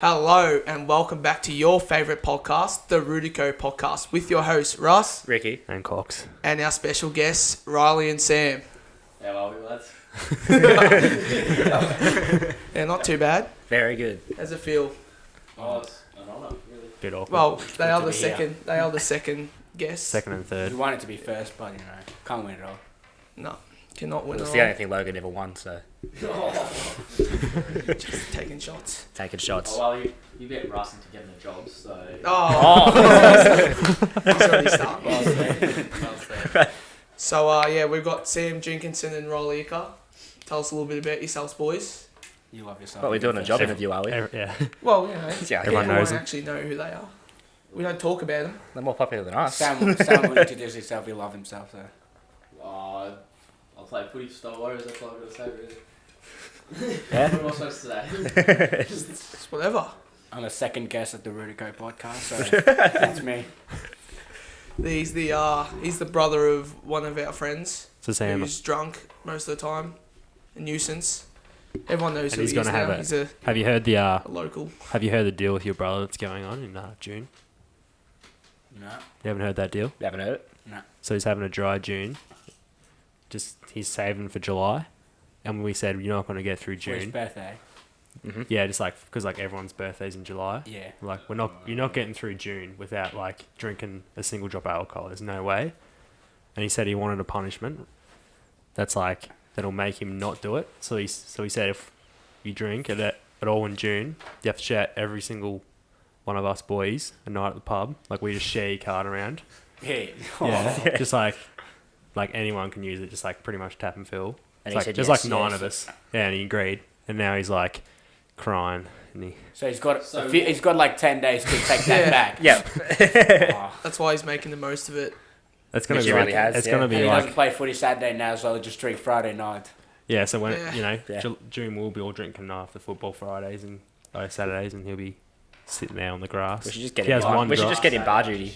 Hello and welcome back to your favourite podcast, the Rudico Podcast, with your hosts Russ, Ricky, and Cox, and our special guests Riley and Sam. How are we, lads? Yeah, not too bad. very good. How's it feel? Oh, it's an honour, really. bit awkward. Well, they are to the be here. second. They are the second guests. Second and third. You want it to be first, but can't win it all. No, cannot win. It's It the all. only thing Logan ever won, so Just taking shots. taking shots. Oh, well, you bet Russ into getting a job, so... Oh, he's already started. Well said. So yeah, we've got Sam Jenkinson and Riley Icker. Tell us a little bit about yourselves, boys. You love yourself. But we're doing a job interview, are we? Yeah. Well, Yeah, Everyone knows them. actually know who they are. We don't talk about them. they're more popular than us. Sam will introduce himself, he'll love himself, so... I'll play footy for Star Warriors, that's all I've got to say, really. Yeah. What am I supposed to say? It's whatever. I'm a second guest at the Rudico Podcast, so that's me. He's the brother of one of our friends. So Sam, Who's drunk most of the time, a nuisance. Everyone knows and who he's he is gonna now. have He's it. a Have you heard the local. Have you heard the deal with your brother that's going on in June? No, You haven't heard that deal? You haven't heard it? no. So he's having a dry June. Just he's saving for July, and we said you're not going to get through For his June. birthday. Mm-hmm. Yeah, just like because like everyone's birthdays in July. Yeah. Like you're not getting through June without like drinking a single drop of alcohol. There's no way. And he said he wanted a punishment. That'll make him not do it. So he said if you drink at all in June, you have to share every single one of us boys a night at the pub. Like we just share your card around. Yeah. Yeah. Just like anyone can use it. Just like pretty much tap and fill. And It's he like, said there's yes, like 9 yes. of us. Yeah, and he agreed. And now he's like crying. And he So he's got So- he's got like 10 days to take Yeah. that back. Yep. Oh. That's why he's making the most of it. it's gonna Which be he like really has, it's yeah. gonna And be he like doesn't play footy Saturday now, so he'll just drink Friday night. yeah. So when Yeah. Yeah. June we'll be all drinking after football Fridays and Saturdays, and he'll be sitting there on the grass. We should just get He him has bar- one we should drop. just get him bar duty.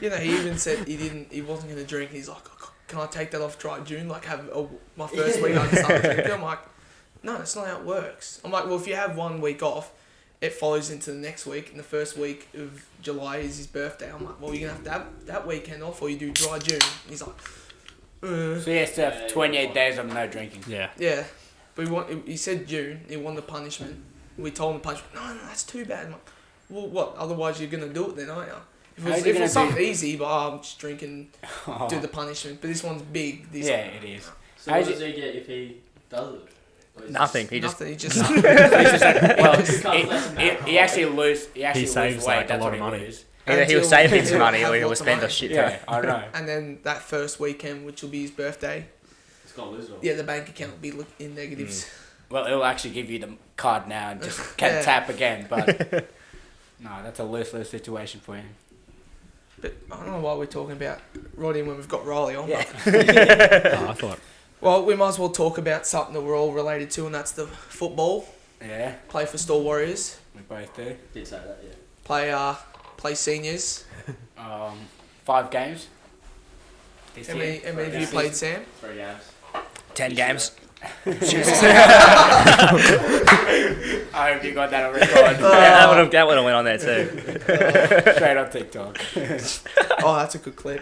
He even said he wasn't going to drink. He's like, "Oh, can I take that off dry June? Like have my first week I can start drinking. I'm like, no, that's not how it works. I'm like, well, if you have 1 week off, it follows into the next week, and the first week of July is his birthday. I'm like, well, you're going to have that weekend off, or you do dry June. And he's like, So he has to have 28 days of no drinking. Yeah. yeah. But he said June, he wanted the punishment. We told him the punishment, no, that's too bad. I'm like, well, what? Otherwise you're going to do it then, aren't you? If How's it he was gonna something do- easy, but I'm just drinking, do the punishment. But this one's big. This Yeah, it is. So How's what does he get if he does it? Or is it Nothing. He just Nothing, he just He's just like, well, Just can't lessen that. he actually lose. He actually saves, lose weight. like, a That's lot what of he money. lose. either he'll Until- save him some he'll money have or he'll lots of spend a money. shit Yeah, ton. I know. And then that first weekend, which will be his birthday, He's got to lose it all. yeah, the bank account will be in negatives. Well, it'll actually give you the card now and just can Yeah. tap again. But no, that's a lose situation for him. But I don't know why we're talking about Roddy when we've got Riley on. Yeah. I thought Well, we might as well talk about something that we're all related to, and that's the football. Yeah, Play for Star Warriors. we both do. Did say that, yeah. Play seniors. 5 games. This How year. many of you This played, season. Sam? 3 games. 10 games. I hope you got that on record. Yeah, that would have went on there too. Straight on TikTok. Oh, that's a good clip.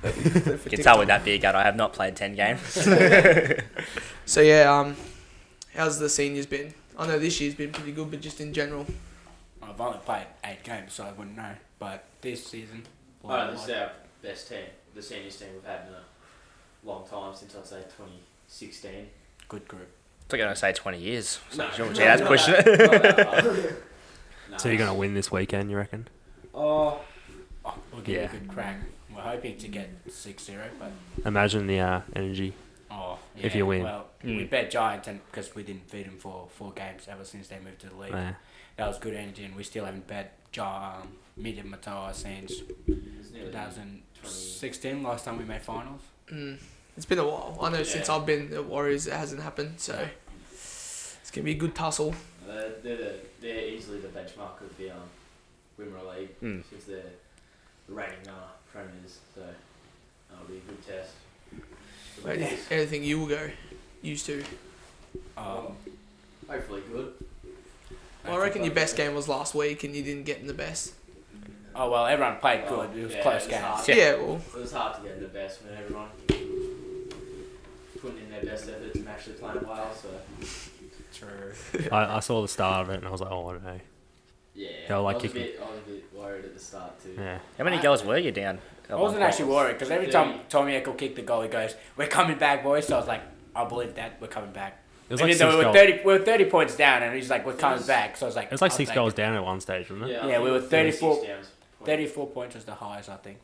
You can tell with that beer gut, I have not played 10 games. So yeah, how's the seniors been? I know this year's been pretty good, but just in general. I've only played 8 games, so I wouldn't know. But this season, Oh, this is our best team. The seniors team we've had in a long time, since I'd say 2016. good group. I thought you were going to say 20 years. So, No, gee, that's not pushing that- it. not that far. No. so. You're gonna win this weekend, you reckon? Oh, Oh, we'll give it Yeah. a good crack. We're hoping to get 6-0, but Imagine the energy. If you win. Well, we bet Giants because we didn't beat them for 4 games ever since they moved to the league. Yeah. That was good energy, and we still haven't bet Medium Matoa since it's nearly 2016, last time we made finals. It's been a while. I know Yeah. since I've been at Warriors, it hasn't happened. So it's gonna be a good tussle. They're easily the benchmark of the Wimmera League, since they're the reigning premiers, so that'll be a good test. Anything you will go used to? Um, Hopefully good. Well, I reckon your best game was last week and you didn't get in the best. Oh well, everyone played good. It was close games. hard. Yeah, well, It was hard to get in the best when everyone putting in their best efforts and actually playing well. So True. I saw the start of it and I was like, oh, I don't know. yeah, Yeah, like I was you a bit worried at the start too. Yeah. How many goals were you down? I wasn't actually worried because every time Tommy Eccles kicked the goal, he goes, "We're coming back, boys." So I was like, "I believe that we're coming back." It was And like then 6 we goals. were 30 points down, and he's like, "We're coming back." So I was like, It was like I'll 6 take goals it. down at one stage, wasn't it? I Yeah, think we were 34 36 downs. 34 points was the highest, I think.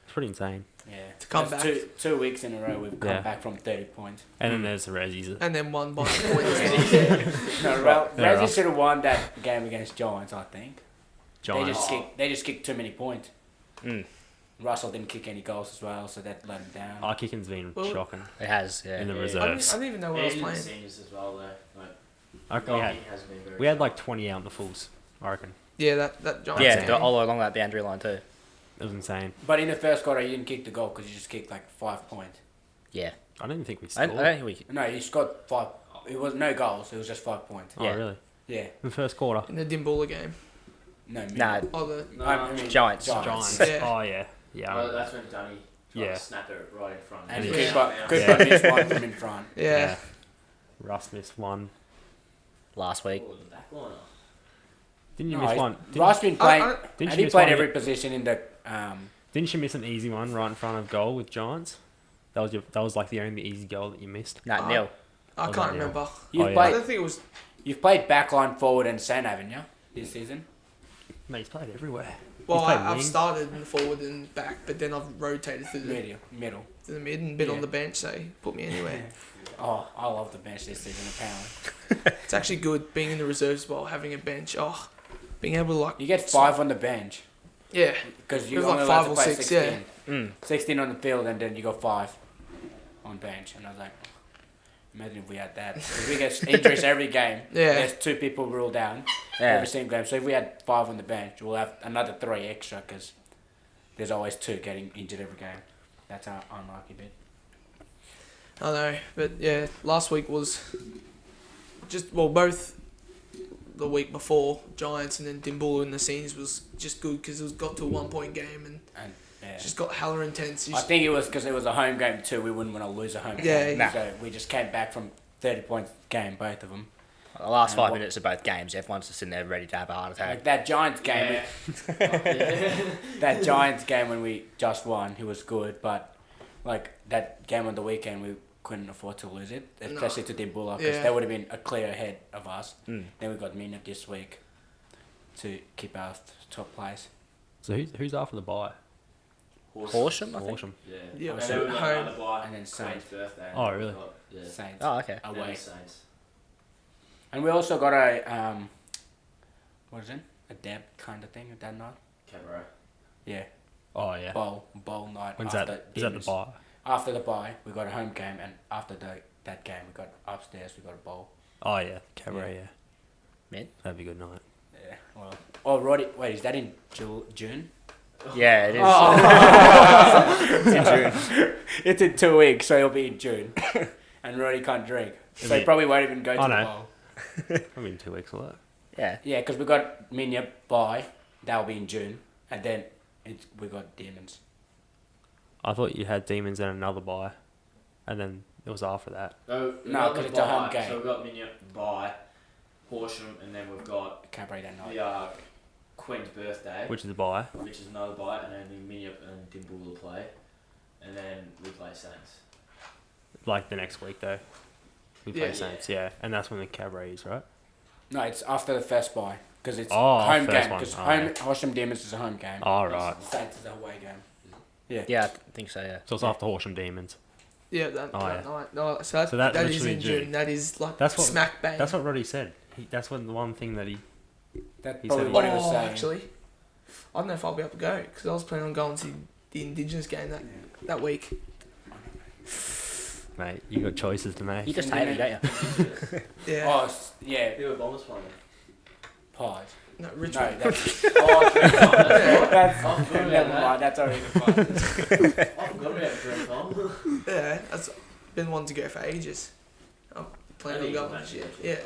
It's pretty insane. Yeah. To come That's back. two weeks in a row, we've come Yeah. back from 30 points. And then there's the Resies. and then won by a point as well. No, They're Razzie rough. should have won that game against Giants, I think. Giants. They just kicked too many points. Mm. Russell didn't kick any goals as well, so that let him down. Our kicking's been Well, shocking It has, yeah. in the Yeah. I reserves. didn't even know where I was playing. Seniors as well though. Like, I reckon we had, hasn't been very we had like 20 out in the fulls, I reckon. Yeah, that Giants Yeah, game. the- all along that boundary line too. It was insane. But in the first quarter, you didn't kick the goal because you just kicked like 5 points. Yeah. I don't even think we I scored. don't think we. No, you scored 5. It was no goals. It was just 5 points. Oh, Yeah. really? Yeah. In the first quarter? In the Dimbula game. No. Nah, Oh, the No, I mean, Giants. Giants. Yeah. Oh, yeah. Yeah. well, that's when Dunny tried Yeah. to snap it right in front. And Yeah. Cooper missed one from in front. yeah. Russ missed one. Last week. Oh, the back line. Didn't you No, miss one? Russ been playing. I- Didn't and you he miss played one? every position in the. Didn't you miss an easy one right in front of goal with Giants? That was like the only easy goal that you missed. Nah, Uh, nil. I Oh, can't yeah. remember. You've Oh, yeah. I played. don't think it was. You've played backline, forward, and centre, haven't you? This season. Mate, he's played everywhere. Well, He's played I've wing. started in the forward and back, but then I've rotated to the Middle. mid and been Yeah. on the bench, so put me anywhere. Oh, I love the bench this season. Apparently, It's actually good being in the reserves while having a bench. Oh, being able to like. you get 5 on the bench Yeah. because It you're was like only 5 allowed or to play 6, 16. Mm. 16 on the field, and then you got 5 on bench. And I was like, imagine if we had that. If we get injuries every game, Yeah. there's 2 people ruled down Yeah. every single game. So if we had 5 on the bench, we'll have another 3 extra because there's always 2 getting injured every game. That's our unlucky bit. I know, but yeah, last week was just both the week before Giants and then Dimbula in the scenes was just good because it was got to a 1-point game and And yeah. just got hella intense. You I think it was because it was a home game too. We wouldn't want to lose a home Yeah, game. Nah. So we just came back from 30 points game, both of them. The last And 5 what- minutes of both games, everyone's just sitting there ready to have a heart attack. Like that Giants game, Yeah. that Giants game when we just won, it was good. But like that game on the weekend, we couldn't afford to lose it, especially to Dimbula because Yeah. they would have been a clear ahead of us. Mm. Then we got Minute this week to keep our top place. So who's after the bye? Horsham, I think. Horsham. Yeah. Yeah, And so then we got home. another bye, And then Queen's Saints. birthday. Oh, really? Yeah. Saints Oh, okay. And away. then Saints. And we also got a what is it? A dab kind of thing that night. Cabaret. Yeah, Oh, yeah. bowl night. When's after that? Is that the dinners. bye? After the bye, we got a home game, and after that game, we got upstairs. We got a bowl. Oh, yeah. Cabaret, yeah. Mid? That'd be a good night. Yeah. Well. Oh, Roddy. Wait, is that in June? Yeah, it is. It's in June. It's in 2 weeks, so it'll be in June. And Roddy can't drink, so he probably won't even go to I the know. bowl. I mean, 2 weeks will that? Yeah. Yeah, because we got Minya bye. That'll be in June, and then we got Demons. I thought you had Demons and another bye, and then it was after that. No, No, 'cause it's a home game. So we've got Minya bye, Horsham, and then we've got Cabaret that night. the Queen's birthday, Which is the bye. which is another bye, and then Minya and Dimbula play, and then we play Saints. Like the next week, though. We play Yeah. Saints, yeah. And that's when the Cabaret is, right? No, it's after the first bye because it's Oh, home first game. one. Because Oh, home yeah. Horsham Demons is a home game. Oh, right. Saints is a away game. Yeah, I think so, yeah. So it's after Horsham Demons. Yeah, that Oh, night. yeah. No, so So that that's is literally in June. June. That is like That's what- smack bang. That's what Roddy said. That's when the one thing that he... That's He probably said- what he was saying. Actually, I don't know if I'll be able to go because I was planning on going to the Indigenous game that week. Mate, you got choices to make. You just hate me, don't you? Yeah. Oh, yeah, Who were Bombers playing? pies. No, No, Richmond. that's Oh, that's I forgot never about mind. That's already fine. that. I forgot about Dream Tom. Yeah, that's been wanting to go for ages. plan I on think going he'll this make year. it.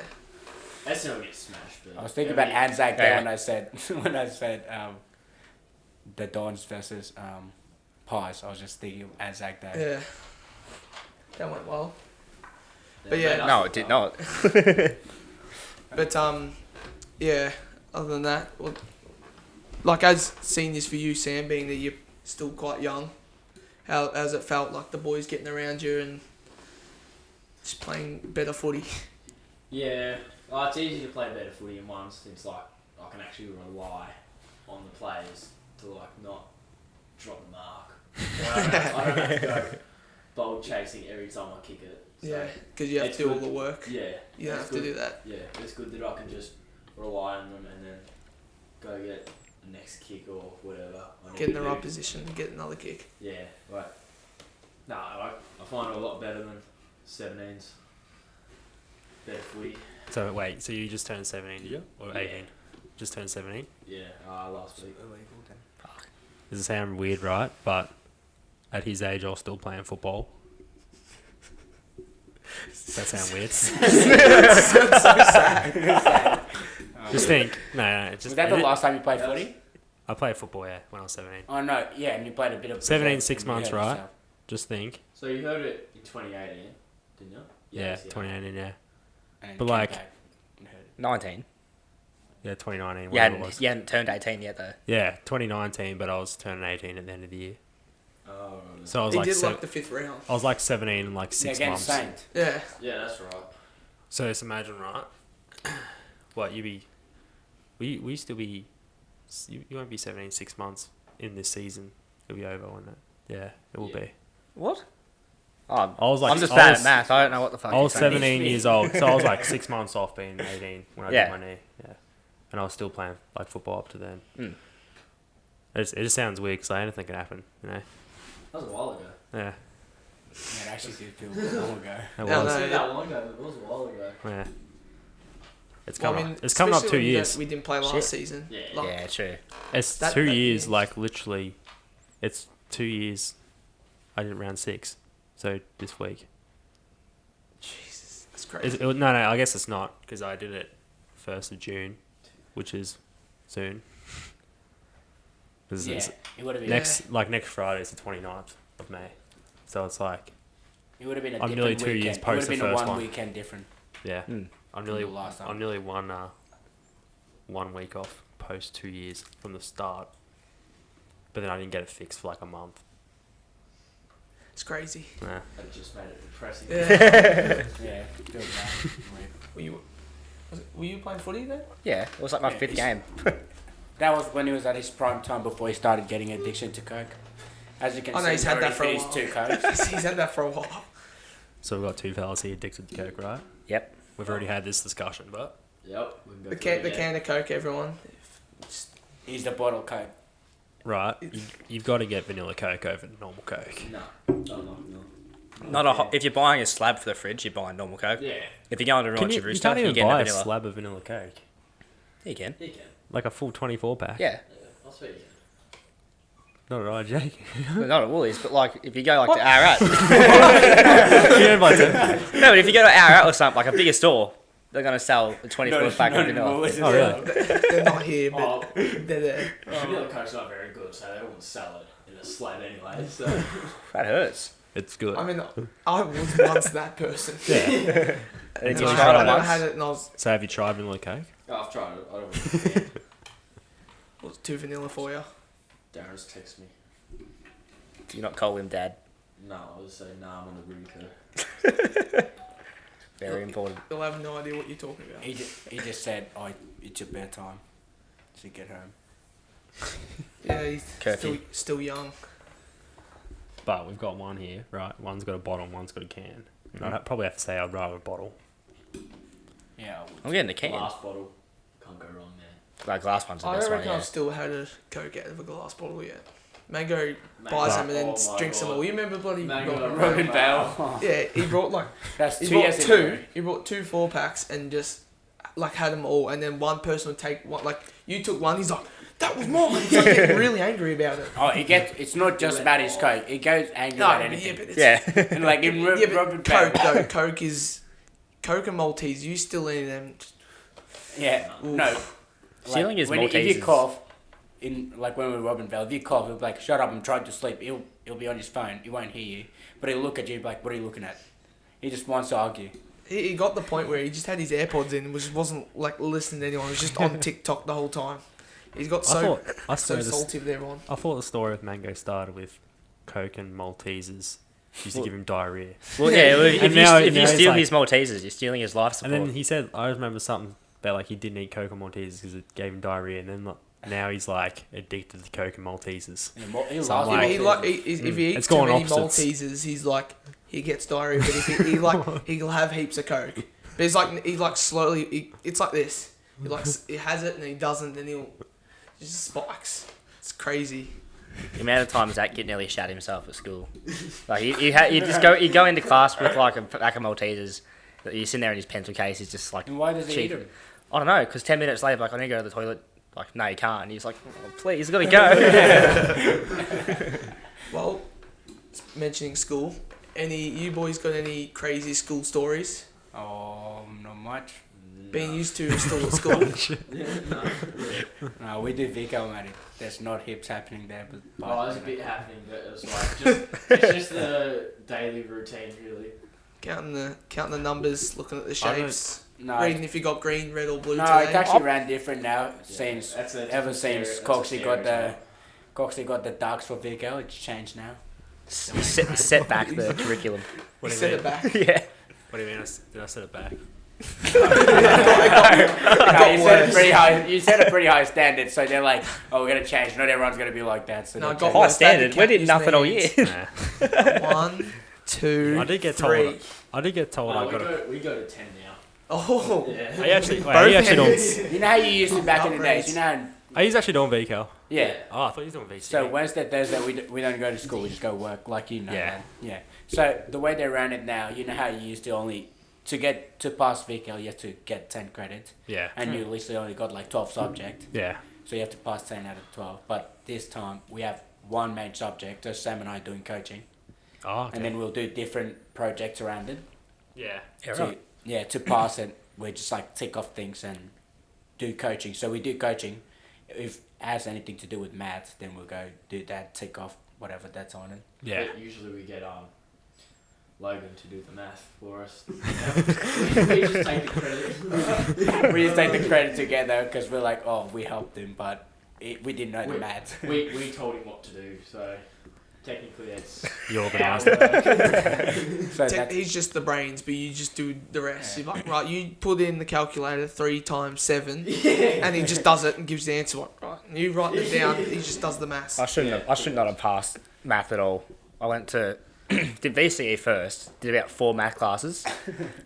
Yeah. Arsenal get smashed. But I was thinking about Anzac Day Yeah. when I said the Dons versus Pies. I was just thinking of Anzac Day. Yeah. That went well. they But yeah. made us No, look it did tough. not. But yeah. Other than that, well, like as seen this for you, Sam, being that you're still quite young, how's it felt like the boys getting around you and just playing better footy? Yeah, it's easy to play better footy in one since like I can actually rely on the players to like not drop the mark. I don't have to go bold chasing every time I kick it. So, Yeah, because you have it's to do all good. the work. Yeah. You don't it's have to good. do that. Yeah, it's good that I can just rely on them and then go get the next kick or whatever. I need Get in to the do. right position to get another kick. Yeah, right. No, I find it a lot better than 17s. Better footy. So wait, so you just turned 17, did you? Or Yeah. 18? Just turned 17? Yeah, last week. Does it sound weird, right? But at his age, I was still playing football. Does that sound weird? Just think. No. Just, Was that the last time you played footy? I played football, yeah, when I was 17. Oh no, yeah, and you played a bit of 17, reserve 6 and you months, hurt right? yourself. Just think. So you heard it in 2018, didn't you? Yeah, this year. 2018, yeah. And then But you came like- back and hurt it. 19. Yeah, 2019, You whatever it was. hadn't turned 18 yet, though. Yeah, 2019, but I was turning 18 at the end of the year. Oh, right. So I was He like, did like the 5th round. I was like 17 in like 6 yeah, months. against Saints. Yeah. Yeah, that's right. So just imagine, right? What, will you still be, you won't be 17 6 months in this season. It'll be over, won't it? Yeah, it will Yeah. be. What? Oh, I was like, I'm just I bad was- at math. I don't know what the fuck I was you're saying. 17 years old, so I was like 6 months off being 18 when I Yeah. did my knee. Yeah, and I was still playing like football up to then. Mm. It just sounds weird because anything can happen, you know. That was a while ago. Yeah, Yeah, it actually did feel long ago. it No, was. no. It's not that long ago, but it was a while ago. Yeah, it's Well, coming. It's coming up especially 2 when years. we didn't play last Shit. season. Yeah. Like, Yeah, true. It's that- 2 that years, means- like literally. It's 2 years. I did round 6, so this week. Jesus, that's crazy. No, I guess it's not because I did it 1st of June, which is soon. 'Cause Yeah, it's it would have been. next Friday is the 29th of May, so it's like It would have been a I'm different nearly 2 weekend. years It post would have the been a first one one. weekend different. yeah. Mm. I'm nearly the last time. I'm nearly 1 week off post 2 years from the start, but then I didn't get it fixed for like a month. It's crazy. Yeah. That just made it depressing. Yeah. Yeah, feel bad. Weird. were you playing footy then? Yeah, it was like my Yeah, 5th it's- game. That was when he was at his prime time before he started getting addiction to coke. As you can I know see, he's had that already for a finished while. 2 cokes. He's had that for a while. So we've got 2 fellas here addicted to coke, right? Yep. We've already had this discussion, but Yep. We can go The through it can again. of Coke, everyone. He's the bottle coke. right, you've got to get vanilla coke over normal coke. No. No. Not a if you're buying a slab for the fridge, you're buying normal Coke. Yeah. If you're going to Can Raunchy you Rooster, can't you're even getting buy a a vanilla. slab of vanilla coke, Yeah, you can. You can. like a full 24 pack. Yeah. Yeah, I'll swear you Not at all, Jake. Not at Woolies, but like if you go like to Ararat. You don't buy 10 pack. No, but if you go to Ararat or something, like a bigger store, they're going to sell a 24 pack of vanilla. Oh, really? They're not here, but Oh, they're there. vanilla Coke's not very good, so they won't sell it in a slab anyway. So That hurts. It's good. I mean, I was once that person. yeah. And And if you you I, try tried it and I once, had it and I was, So have you tried vanilla coke? oh, I've tried it. I don't want to. what's too vanilla for you? Darren's text me. do you not call him dad? No, I was saying nah. I'm on the Rudico. Very important. You'll have no idea what you're talking about. He just said, "Oh, it's your bedtime." So get home. Yeah, he's Curfew. still young. But we've got one here, right? One's got a bottle, one's got a can. And I'd probably have to say I'd rather a bottle. Yeah. I would. I'm getting the can. Glass bottle. Can't go wrong there. That glass one's the I best don't one, reckon yeah. I've still had a Coke out of a glass bottle yet. Mango Mango. buys them and then Oh my drinks them God. all. You remember bloody Mango Robin? Robin Bell. Yeah, he brought like That's he 2 brought years two. ago. He brought 2 4-packs and just like had them all, and then one person would take one. Like you took one, he's like, "That was mine." He's like getting really angry about it. Oh, it's not just about his coke. It goes angry No, about but anything. yeah, but it's Yeah. And like in yeah, but Robert Coke Bell. though, Coke and Maltese, you still eat them. Yeah, Oof. no. Stealing is if you Maltesers. cough, like when we were robbing Val, if you cough, he'll be like, shut up, I'm trying to sleep. He'll be on his phone, he won't hear you. But he'll look at you like, what are you looking at? He just wants to argue. He got the point where he just had his AirPods in, which wasn't like listening to anyone. He was just on TikTok the whole time. He's got so salty with everyone. I thought the story with Mango started with Coke and Maltesers used to give him diarrhea. Well, yeah, if you he's steal like- his Maltesers, you're stealing his life support. And then he said, I remember something about like he didn't eat Coke and Maltesers because it gave him diarrhea, and then like, now he's like addicted to Coke and Maltesers. He So loves like- If he eats It's too going many opposites. Maltesers, he's like he gets diarrhea. But if he'll have heaps of Coke. But he slowly. It's like this. He has it and he doesn't. Then he just spikes. It's crazy. The amount of times that kid nearly shat himself at school. Like you go into class with like a pack of Maltesers. You're sitting there in his pencil case. He's just like, And why does he cheap. eat them? I don't know, because 10 minutes later, like, I need to go to the toilet. Like, no, you can't. And he's like, oh, please, he's got to go. Well, mentioning school. You boys got any crazy school stories? Oh, not much. Being used to still at school. No, we do Vico, mate. There's not hips happening there. But Oh, there's a bit happening, but it was like it's just the daily routine, really. Counting the numbers, looking at the shapes, No, reading if you got green, red or blue no, today. it actually ran different now. Since That's a ever different since stereo- that's a Coxie got the darks for Vico, it's changed now. set back the curriculum. You set it back. Yeah. What do you mean? Did I set it back? No, you set a pretty high standard, so they're like, oh, we're gonna change. Not everyone's gonna be like that. So No, they're got changing. High standard. We did Use nothing their all year. hands. Nah. 1, 2, I did get 3. told. I did get told I got it. We go to 10 now. Oh, Yeah. Are you actually? Wait, Both are you actually doing? hands. You know how you used to back in the days. Upgrades. You know, how, Are you actually doing VCAL? yeah. Oh, I thought you was doing VCAL. So Wednesday, Thursday, we don't go to school. We just go work, like you know. Yeah. Man. Yeah. So the way they ran it now, you know how you used to only to pass VCAL, you have to get 10 credits, Yeah. and you literally only got like 12 subjects. Yeah. So you have to pass 10 out of 12. But this time we have one main subject. So Sam and I doing coaching, Oh, okay. and then we'll do different projects around it. yeah. To pass it, we just like tick off things and do coaching. So we do coaching. If it has anything to do with maths, then we'll go do that, tick off whatever that's on it. Yeah. But usually we get Logan to do the math for us. We just take the credit. We just take the credit together because we're like, oh, we helped him, but we didn't know the maths. We told him what to do, so technically that's You our organised. work. So that's, he's just the brains, but you just do the rest. You're like, right, you put in the calculator 3 times 7, and he just does it and gives the answer. Like, right, you write it down. He just does the maths. I shouldn't not have passed math at all. I went to did VCE first. Did about 4 math classes.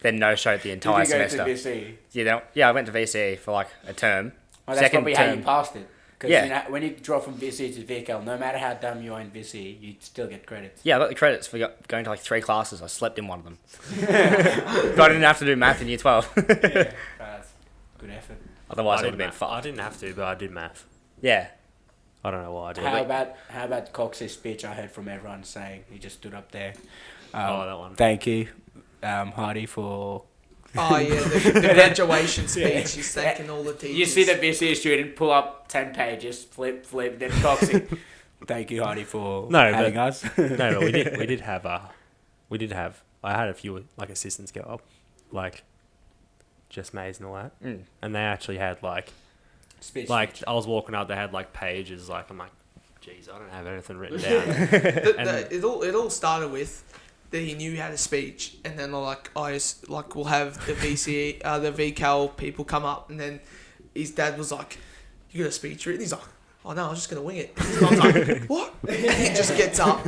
Then no showed the entire did you go semester. to VC? Yeah, I went to VCE for like a term. Oh, that's Second probably how term. you passed it. Because Yeah. you know, when you drop from VC to VCAL, no matter how dumb you are in VC, you still get credits. Yeah, I got the credits for going to like 3 classes. I slept in one of them. But I didn't have to do math in year 12. Yeah, that's good effort. Otherwise, I it would have been I fucked. didn't have to, but I did math. Yeah. I don't know why I did. How about Cox's speech? I heard from everyone saying he just stood up there. Oh, that one. Thank you, Hardy, for. Oh yeah, the graduation speech. He's thanking all the teachers. You see the VC student pull up 10 pages, flip, then Coxie. Thank you, Hardy, for having us. No, but we did have I had a few like assistants go up, like Jess Mays and all that, and they actually had like Speech. I was walking up, they had like pages, like I'm like, geez, I don't have anything written down. It all started with that he knew he had a speech, and then we'll have the the VCAL people come up, and then his dad was like, "You got a speech written?" He's like, "Oh no, I was just gonna wing it." His mom's like, "What?" And he just gets up,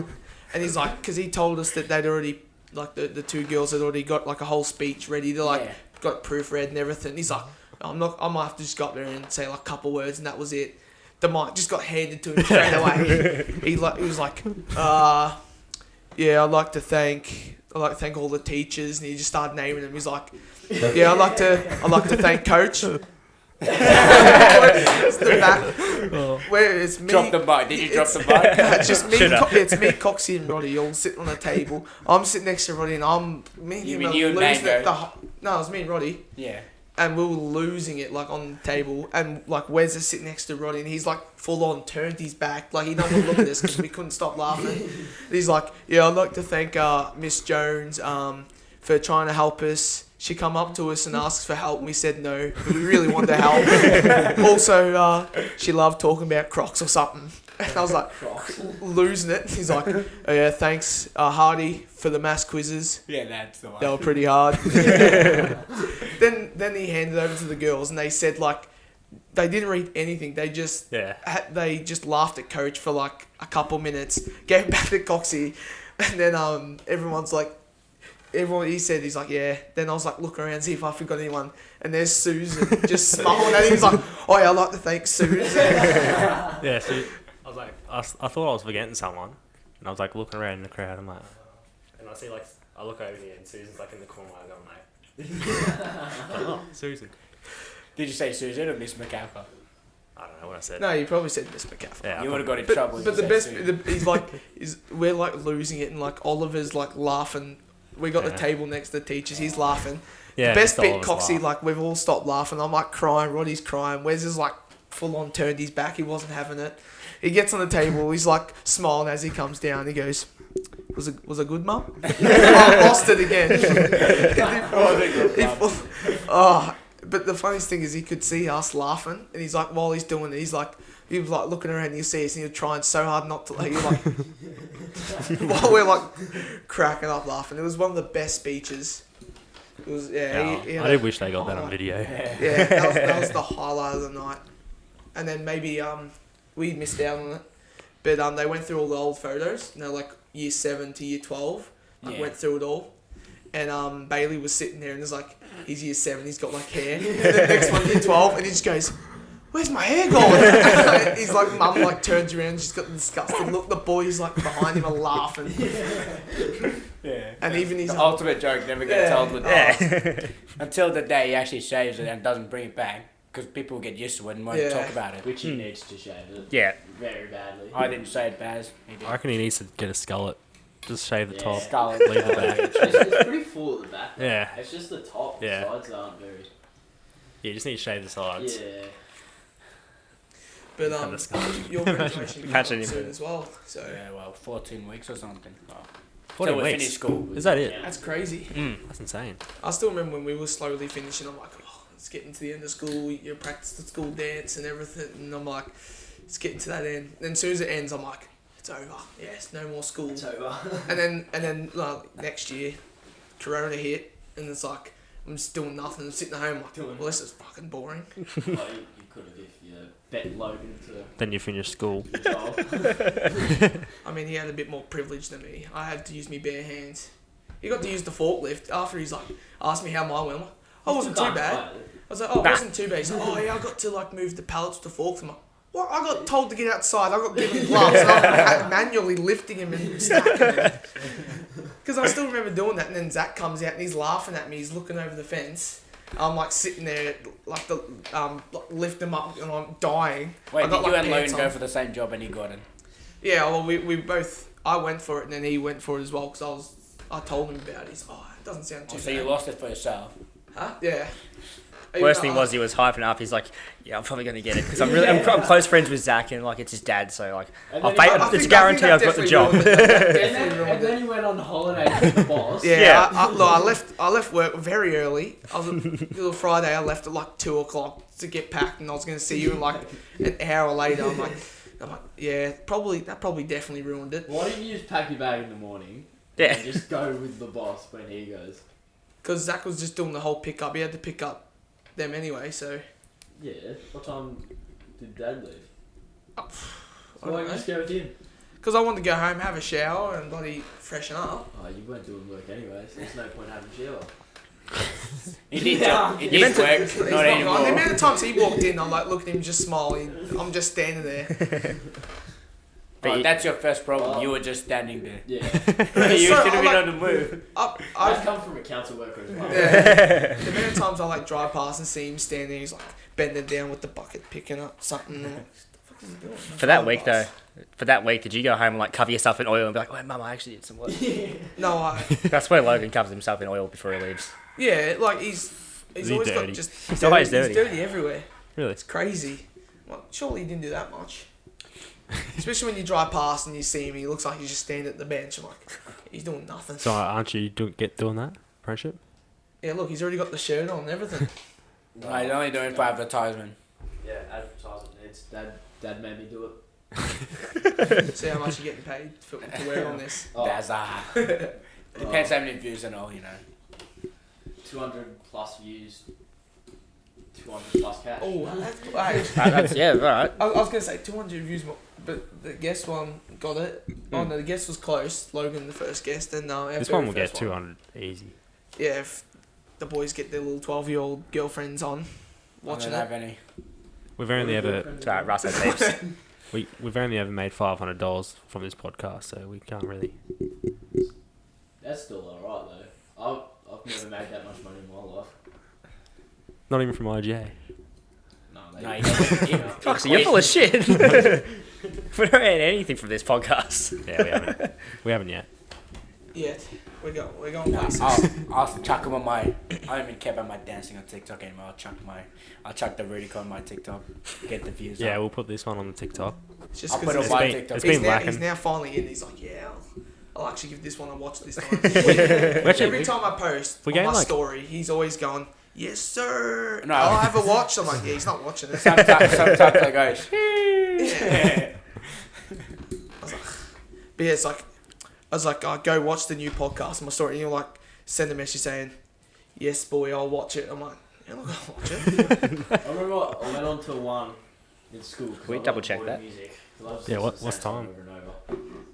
and he's like, because he told us that they'd already like the 2 girls had already got like a whole speech ready. They're like got proofread and everything. He's like, I might have to just go up there and say like a couple words, and that was it. The mic just got handed to him straight away. He was like, yeah, I'd like to thank all the teachers, and he just started naming them. He's like, yeah, I'd like to thank Coach. It's the back. Where it's me. Drop the mic. Did you drop the mic? It's just me. It's me, Coxie, and Roddy all sitting on a table. I'm sitting next to Roddy, and me and You him mean are you and losing it. Mango? No, it was me and Roddy. Yeah. And we were losing it, like, on the table. And, like, Wes is sitting next to Roddy, and he's, like, full on turned his back. Like, he doesn't even look at us because we couldn't stop laughing. And he's like, yeah, I'd like to thank Miss Jones for trying to help us. She come up to us and asked for help, and we said no, but we really wanted to help. Also, she loved talking about Crocs or something. And I was like, losing it. He's like, oh yeah, thanks, Hardy, for the maths quizzes. Yeah, that's the one. They were pretty hard. Then he handed over to the girls, and they said, like, they didn't read anything. They just they just laughed at Coach for like a couple minutes, gave it back to Coxie, and then everyone's like, he said, he's like, yeah. Then I was like, look around, see if I forgot anyone. And there's Susan just smiling at him. He's like, oh yeah, I'd like to thank Susan. Yeah, so I was like, I thought I was forgetting someone. And I was like looking around in the crowd. I'm like, and I see like, I look over here and Susan's like in the corner. I go, mate. Oh, Susan. Did you say Susan or Miss McAlpha? I don't know what I said. No, you probably said Miss McCaffrey. Yeah, You would have got in trouble. if But you the said best, Susan. he's like, we're like losing it, and like Oliver's like laughing. We got the Yeah. table next to the teachers. He's laughing. Yeah, The best just bit, Oliver's Coxie, laugh. like we've all stopped laughing. I'm like crying. Roddy's crying. Wes is like full on turned his back. He wasn't having it. He gets on the table. He's like smiling as he comes down. He goes, "Was it good, Mum?" I lost it again. But the funniest thing is he could see us laughing, and he's like, while he's doing it, he was like looking around. And you see us, and you're trying so hard not to like, while we're like cracking up laughing. It was one of the best speeches. It was he had I did wish they got that on video. Yeah, that was the highlight of the night. And then maybe we missed out on it, but they went through all the old photos. You know, like year 7 to year 12. Went through it all, and Bailey was sitting there and was like, he's year 7, he's got like hair. And then the next one, year 12, and he just goes, "Where's my hair gone?" He's like, Mum like turns around, she's got the disgusting look. The boys like behind him are laughing. Yeah. And even his The ultimate joke never gets Yeah. old with until the day he actually shaves it and doesn't bring it back because people get used to it and won't Yeah. talk about it. Which he needs to shave it. Yeah. Very badly. I didn't say it, Baz. He did. I reckon he needs to get a skullet. Just shave the Yeah. top. Scarlet. Leave the back. It's pretty full at the back. though. Yeah. It's just the top. The Yeah. sides aren't very. Yeah, you just need to shave the sides. Yeah. But Have a skullet. your graduation Imagine comes him. soon as well. So Yeah, well, 14 weeks or something. Oh. 14 Till we weeks. finish school. Is that it? Yeah. that's crazy. That's insane. I still remember when we were slowly finishing. I'm like, oh, it's getting to the end of school. You practice the school dance and everything, and I'm like, it's getting to that end. And as soon as it ends, I'm like, it's over. Yes, no more school. It's over. And then next year, Corona hit, and it's like I'm just doing nothing. I'm sitting at home like, well, this is fucking boring. You could have if you bet Logan to Then you finish school. the job. I mean, he had a bit more privilege than me. I had to use me bare hands. He got to use the forklift after he's like asked me how mine went. I'm like, oh, it wasn't too bad. I was like, oh, it wasn't too bad. He's like, oh yeah, I got to like move the pallets with the forks. I'm like, what? I got told to get outside. I got given gloves. And I'm manually lifting him and stacking him. Because I still remember doing that. And then Zach comes out and he's laughing at me. He's looking over the fence. I'm like sitting there, like lift him up, and I'm dying. Wait, I got, did you like, and Logan pants go on. for the same job and he got it? Yeah, well, we both. I went for it, and then he went for it as well. Because I told him about it. He's it doesn't sound too Oh, so bad. you lost it for yourself. Huh? Yeah. Worst thing was he was hyping up. He's like, "Yeah, I'm probably gonna get it because I'm close friends with Zach and like it's his dad, so like And I'll then pay, he- it's a guarantee I've got the job." And then he went on holiday with the boss. Yeah, Yeah. I left work very early. I was little Friday. I left at like 2:00 to get packed, and I was gonna see you in like an hour later. I'm like, yeah, that probably definitely ruined it. Why didn't you just pack your bag in the morning? Yeah. And just go with the boss when he goes. Because Zach was just doing the whole pickup. He had to pick up them anyway, so. Yeah. What time did Dad leave? I Why don't don't you know. just go with him? Because I wanted to go home, have a shower, and bloody freshen up. Oh, you weren't doing work anyway, so there's no point having a shower. He did, Yeah. he You did meant to- work, He's not not anymore. gone. The amount of times he walked in, I'm like looking at him, just smiling. I'm just standing there. But Oh, you- that's your first problem. Oh. You were just standing there. Yeah. You should So, have I'm been like- on the move. I've I come from a council worker as well. Yeah. The amount of times I like drive past and see him standing there, he's like bending down with the bucket, picking up something. I'm like, what the fuck is he doing? For that week though, did you go home and like cover yourself in oil and be like, "Oh, Mum, I actually did some work." No, That's where Logan covers himself in oil before he leaves. Yeah, like he's he always dirty? got just. He's always dirty. He's dirty everywhere. Really? It's crazy. Well, surely he didn't do that much. Especially when you drive past and you see him, he looks like he's just standing at the bench. I'm like, he's doing nothing. So aren't you doing that apprenticeship? Yeah, look, he's already got the shirt on and everything. No, he's only doing it for advertisement. Yeah, advertising. It's dad made me do it. See how much you're getting paid to wear on this. Oh, That's depends how many views and all, you know. 200 plus views. 200 plus cash. Oh, hey, That's, yeah, right. I was gonna say 200 views more, but the guest one got it. Oh no, the guest was close. Logan, the first guest, and This one will get 200 easy. Yeah, if the boys get their little 12-year-old girlfriends on watching I don't it. have any. We've only ever It's alright, Russ has heaps. we've only ever made $500 from this podcast, so we can't really. That's still alright though. I've never made that much money in my life. Not even from IGA. No, No, he doesn't. Foxy, you're full of shit. We don't earn anything from this podcast. Yeah, we haven't. We haven't yet. Yet we're going No, places. I'll chuck him on my. I don't even care about my dancing on TikTok anymore. I'll chuck the Rudico on my TikTok. Get the views. Yeah, up. we'll put this one on the TikTok. It's just I'll put it because on my been- TikTok. it's been he's lacking. now finally in. He's like, yeah, I'll actually give this one a watch this time. Actually, Every time I post we on gained, my like- story, he's always going, yes sir. No. I'll have a watch. I'm like, yeah, he's not watching it. Sometimes I go. Yeah. But yeah, I was like, go watch the new podcast on my story. And you're like, send a message saying, yes, boy, I'll watch it. I'm like, yeah, I'm not gonna watch it. I remember I went on to one in school. We double check that? Music, 'cause I was Yeah, listening to what's the same time? song over and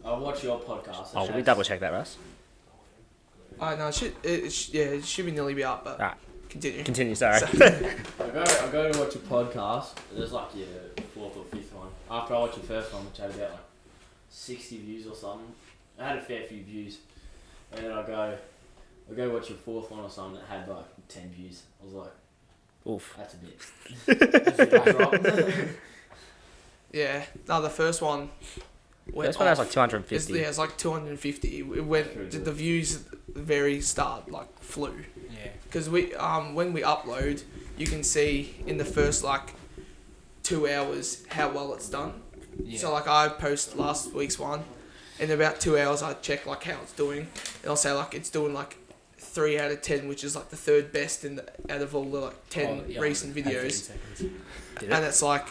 over. I watch your podcast. Oh, Should we double check that, Russ? No, it should be nearly be up, but Alright. continue. Continue, sorry. I go to watch a podcast. There's like your fourth or fifth one. After I watch your first one, which had about like 60 views or something. I had a fair few views, and then I go watch your fourth one or something that had like 10 views. I was like, Oof. that's a bit drop. Yeah, no, the first one went This one has off. like 250. It's like 250. It went the views at the very start like flew. Yeah. Because when we upload, you can see in the first like 2 hours how well it's done. Yeah. So like I post last week's one, in about 2 hours I check like how it's doing, and I'll say like it's doing like 3 out of 10, which is like the third best out of all the like 10 recent videos, and it's like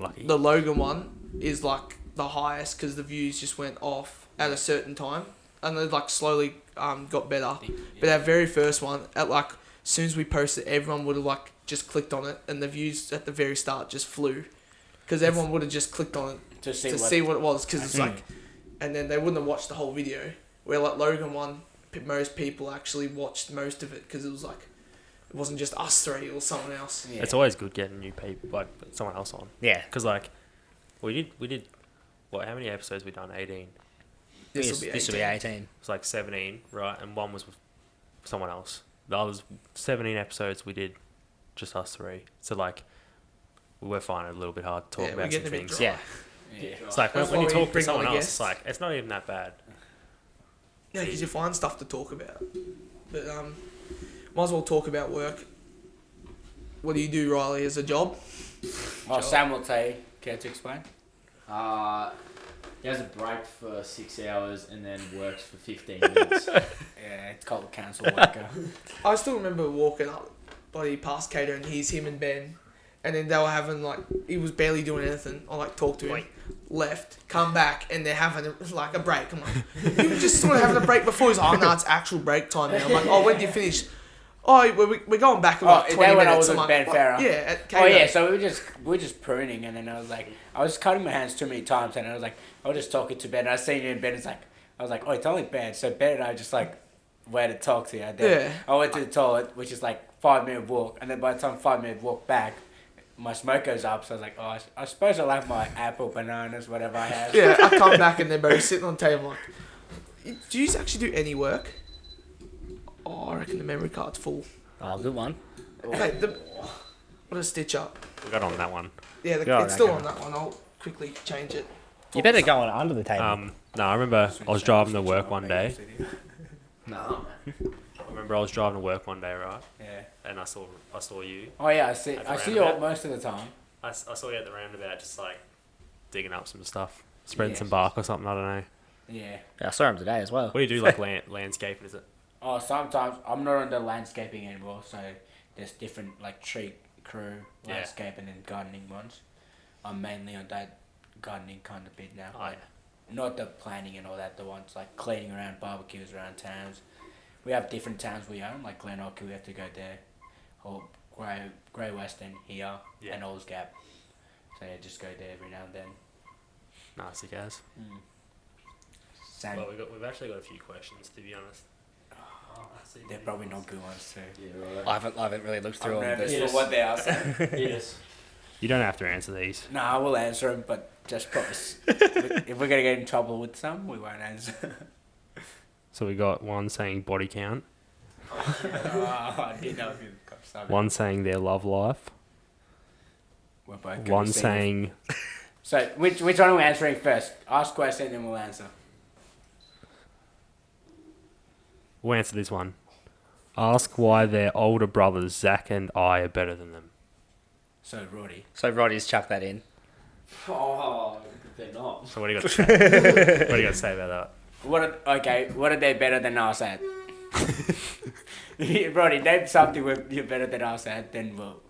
Lucky. the Logan one is like the highest because the views just went off at a certain time, and they like slowly got better. But our very first one, at like as soon as we posted, everyone would have like just clicked on it, and the views at the very start just flew, because everyone would have just clicked on it To see to what. see what it was, because it's Mm. like, and then they wouldn't have watched the whole video. Where like Logan one, most people actually watched most of it because it was like, it wasn't just us three or someone else. Yeah. It's always good getting new people, like someone else on. Yeah. Because like, we did, what? How many episodes we done? 18. This This will be 18. It's like 17, right? And one was with someone else. The others 17 episodes we did, just us three. So like, we were finding it a little bit hard to talk Yeah, we're about some getting a bit things. dry. Yeah. Yeah. It's like That's when why you we talk to bring on someone a else, guest. it's like it's not even that bad. Yeah, because you find stuff to talk about. But might as well talk about work. What do you do, Riley, as a job? Well, Sam will tell you. Care to explain? He has a break for 6 hours and then works for 15 minutes. Yeah, it's called council worker. I still remember walking up, bloody past Cater, and he's him and Ben, and then they were having like, he was barely doing anything. I like talked to him, left, come back, and they're having like a break. I'm like, you were just sort of having a break before. He's like, oh no, it's actual break time now. I'm like, oh, when do you finish? Oh, we're going back in like 20 that minutes. when I was I'm with like, Ben what? Farrah. Yeah, at Oh Cater. yeah, so we were just pruning, and then I was like, I was cutting my hands too many times, and I was like, I was just talking to Ben, and I seen you in Ben. It's like, I was like, oh, it's only Ben. So Ben and I just like where to talk to you. And then Yeah. I went to the toilet, which is like 5-minute walk, and then by the time 5-minute walk back, my smoke goes up. So I was like, oh, I suppose I'll have my apple, bananas, whatever I have. Yeah, I come back and they're both sitting on the table like, do you actually do any work? Oh, I reckon the memory card's full. Oh, good one. Hey, what a stitch up. We got on that one. Yeah, Go on, it's still go on that one. I'll quickly change it. You better go on under the table. No, I remember I was driving to work one day. No. I remember remember I was driving to work one day, right? Yeah. And I saw you. Oh yeah, At the I see you roundabout. most of the time. I saw you at the roundabout, just like digging up some stuff, spreading Yes. some bark or something. I don't know. Yeah. Yeah, I saw him today as well. What do you do, like landscaping? Is it? Oh, sometimes I'm not on the landscaping anymore, so there's different like tree crew, Yeah. landscaping and gardening ones. I'm mainly on that gardening kind of bit now. Oh, Like, not the planning and all that. The ones like cleaning around barbecues around towns. We have different towns we own, like Glenorchy, we have to go there, or Grey Western here, Yeah. and Old Gap. So yeah, just go there every now and then. Nice, you guys. Same. Well, we've actually got a few questions, to be honest. They're probably not good ones too. Yeah, I haven't really looked through I'm them. nervous Yes. for what they are. right. Yes. You don't have to answer these. Nah, we'll answer them, but just promise. If we're gonna get in trouble with some, we won't answer. So we got one saying body count, I didn't know if you got something. one saying their love life, We're both gonna one be single. saying So which one are we answering first? Ask question, then we'll answer. we'll answer this one. Ask why their older brothers Zach and I are better than them. So Roddy. So Roddy's chucked that in. Oh, they're not. So what do you got? To say? What do you got to say about What are they better than us at? Roddy, name something you're better than us at, then we'll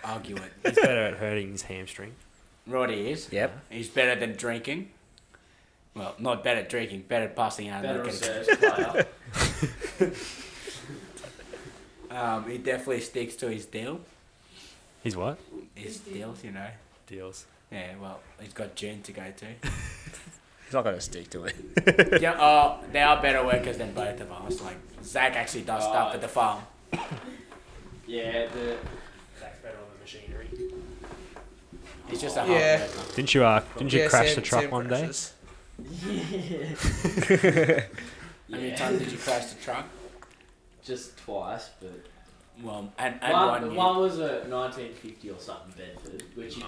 argue it. that? He's better at hurting his hamstring. Roddy is. Yep. He's better than drinking. Well, not better at drinking, better at passing out. Better and not getting- research player. He definitely sticks to his deal. He's what? His deals, you know. Deals. Yeah, well, he's got June to go to. He's not going to stick to it. Yeah, they are better workers than both of us. Like, Zach actually does stuff at the farm. Yeah, Zach's better on the machinery. He's just a hard Yeah. worker. Didn't you Yeah, crash Sam- the truck Sam one day? crashes. How many times did you crash the truck? just twice, but Well, and one one year. was a 1950 or something Bedford, which you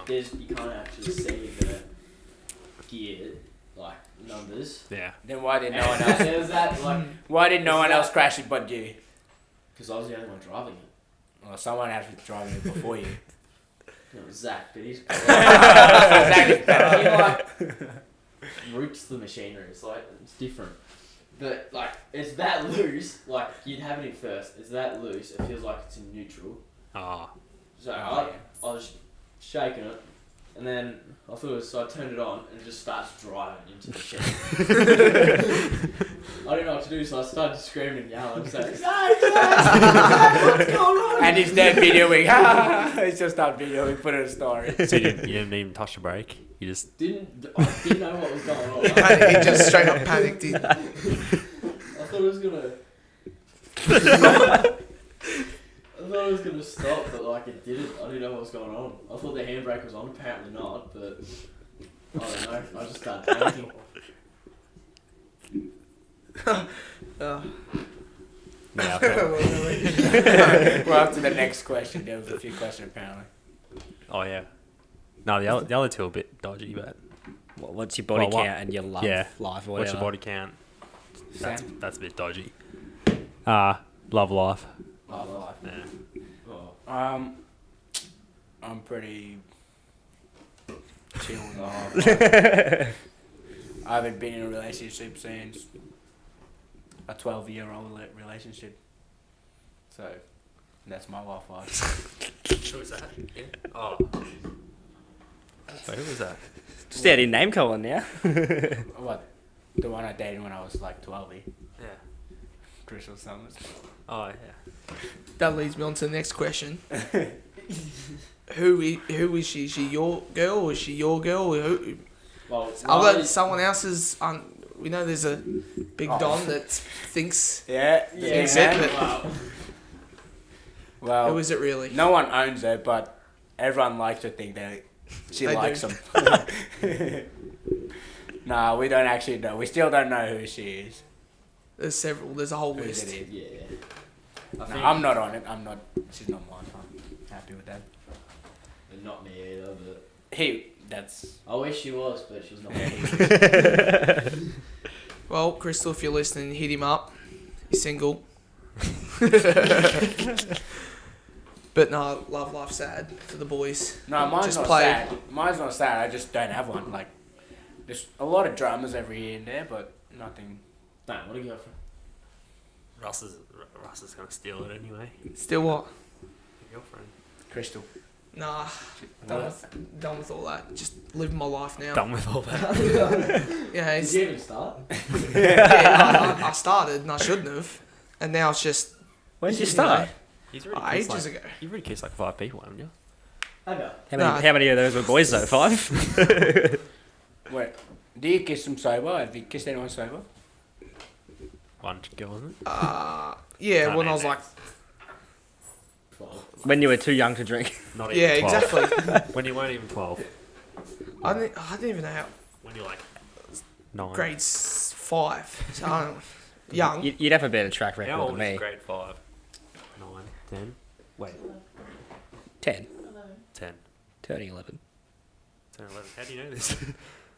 can't actually see the gear like numbers. Yeah. Then why did no one And else? there was that like Why did no Is one that- else crash it but you? because I was the only one driving it. Well, someone else was driving it before you. It was Zach, but he's Zach is better. he like roots the machinery. It's like it's different. But like it's that loose. Like you'd have it in first. It's that loose. It feels like it's in neutral. Oh. So Oh, I was shaking it, and then I thought it was, so I turned it on and it just starts driving into the shed. I didn't know what to do, so I started screaming and yelling, saying, "Zach, what's going on?" And he's there videoing. He's just not videoing, put it in a story. So you didn't even touch the brake. You just I didn't know what was going on. He just straight up panicked. I thought it was gonna. I thought it was gonna stop, but like it didn't. I didn't know what was going on. I thought the handbrake was on. Apparently not, but I don't know. I just started panicking. Oh. yeah. Okay. We're up to the next question. There was a few questions apparently. Oh yeah. No, the other two are a bit dodgy, but What's your body Well, what- count and your love yeah. life or what's whatever? your body count? Sam? That's a bit dodgy. Love life. Love life. Yeah. Oh. I'm pretty chill with love life. I haven't been in a relationship since a 12-year-old relationship. So that's my love life. Who was that? Yeah. Oh. Wait, who was that? Just out in name calling now. What? The one I dated when I was like 12. Yeah. Crystal Summers. Oh yeah. That leads me on to the next question. Who is she? Is she your girl or is she your girl? Or who? Well, Other someone else's. We know there's a big Oh. Don that thinks. Yeah. yeah, Is it? man. wow. Well, Who is it really? no one owns her, but everyone likes to think that she They likes do. him. Nah, we don't actually know. We still don't know who she is. There's several. There's a whole Who list. it is. Yeah. I No, think, I'm not on it. I'm not. She's not mine. I'm happy with that. and not me either, but That's. I wish she was, but she's not. Well, Crystal, if you're listening, hit him up. He's single. But no, love life sad for the boys. No, mine's Just not play. sad. Mine's not sad. I just don't have one. Like, there's a lot of dramas every year in there, but nothing. Damn, what a girlfriend. Russ is gonna steal it anyway. Still what? Your girlfriend. Crystal. Nah, done with all that. Just living my life now. Done with all that. Yeah, Did it's, you even start? yeah, I started and I shouldn't have, and now it's just When did you start? He's ages ago. You've already kissed like 5 people, haven't you? I know. How many of those were boys though? 5? Wait, do you kiss them sober? Have you kissed anyone sober? One girl, wasn't it? Yeah, Can't when I was name like, When you were too young to drink. Not even yeah, 12. exactly. When you weren't even 12. I didn't even know how When you're like 9. grades 5. So I don't, young. You'd have a better track record How than old is me. grade 5? 9, 10? Wait, 10. 10. Turning 11. 10, 11. How do you know this?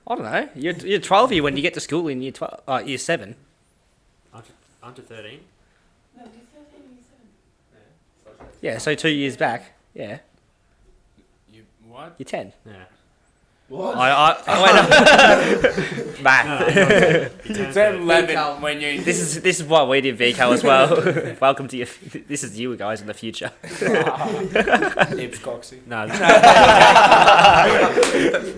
I don't know. You're 12 year when you get to school in year 12. Year 7. Under 13? Yeah, so 2 years back. Yeah, You what? you're 10. Yeah. What? I went up. Math. You turned Turn 11 VCAL. when you. This is what we did VCAL as well. Welcome to you. This is you guys in the future. Lips coxy. No,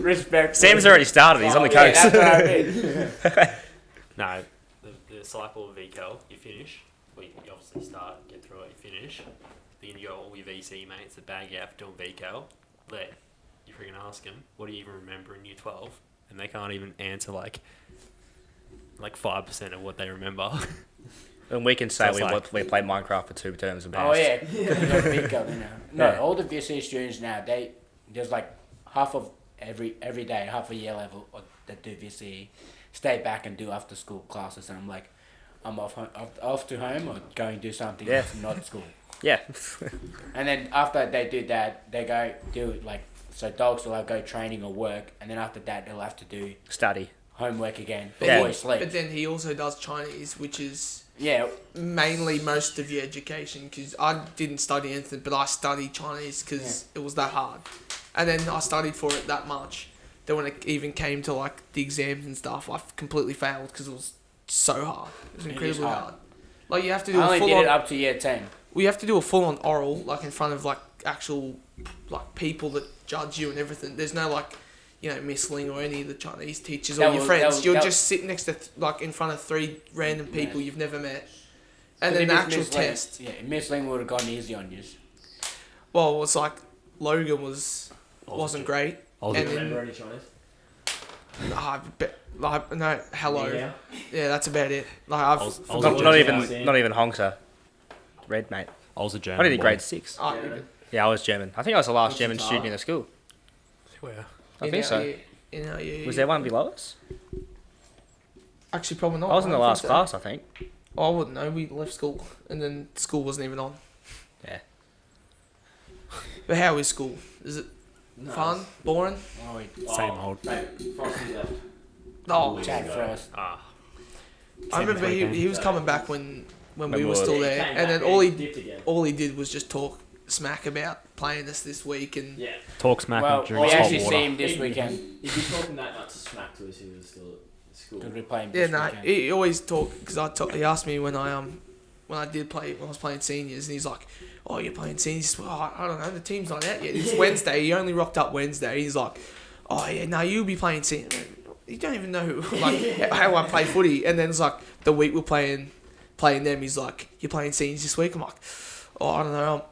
Respect. Sam's already started. He's on the Yeah, coast. that's what I mean. no. The cycle of VCAL, you finish. Well, you obviously start, get through it, you finish. Then you got all your VC mates that bag you out for doing VCAL. You freaking ask them, what do you even remember in year 12? And they can't even answer like 5% of what they remember. And we can say So it's we played Minecraft for 2 terms and passed. Oh yeah, No, Yeah. all the VC students now, there's like half of every day, half a year level that do VC, stay back and do after school classes, and I'm like, I'm off to home or going to do something Yeah. that's not school. Yeah. And then after they do that, they go do like, so dogs will have go training or work, and then after that they'll have to do Study. homework again But, before Yeah. he sleeps. but then he also does Chinese, which is Yeah, mainly most of your education. Because I didn't study anything, but I studied Chinese because it was that hard. And then I studied for it that much. Then when it even came to like the exams and stuff, I completely failed because it was so hard. It was It is incredibly hard. hard. Like you have to I do a only full did on. it up to year 10. We have to do a full on oral, like in front of like actual like people that judge you and everything. There's no like, Miss Ling or any of the Chinese teachers or your friends. You're just sitting next to like in front of 3 random people you've never met, and then the actual test. Yeah, Miss Ling would have gone easy on you. Well, it's like Logan wasn't great. Aussie. And Remember then any Chinese? no hello. Yeah. Yeah, that's about it. Like I've I was forgotten- Not even Hongsa. Red, mate. I was a German. I did boy. grade 6. Oh, German. Yeah, I was German. I think I was the last What's German the student tar? in the school. Where? I think so. Was there one below us? Actually, probably not. I was in the don't last think so. class, I think. Oh, I wouldn't know. We left school, and then school wasn't even on. Yeah. But how is school? Is it No, fun? Boring? Oh, wait. Same old. Mate, Frosty left. Oh, Jack Frost. Ah. I remember he was coming back when we we were were- still He there, came and then back dipped again. all he did was just talk smack about playing us this week, and Yeah. Talk smack Well, and drink we hot actually water. see him this weekend. If you're talking that much smack to us, he was still at school. Because we play him yeah, this no, weekend. he always talked because he asked me when I was playing seniors, and he's like, "Oh, you're playing seniors?" Well, I don't know, the team's not out yet. It's Wednesday. He only rocked up Wednesday. He's like, "Oh yeah, no, you'll be playing seniors." You don't even know how I play footy, and then it's like the week we're playing them. He's like, "You're playing seniors this week?" I'm like, "Oh, I don't know.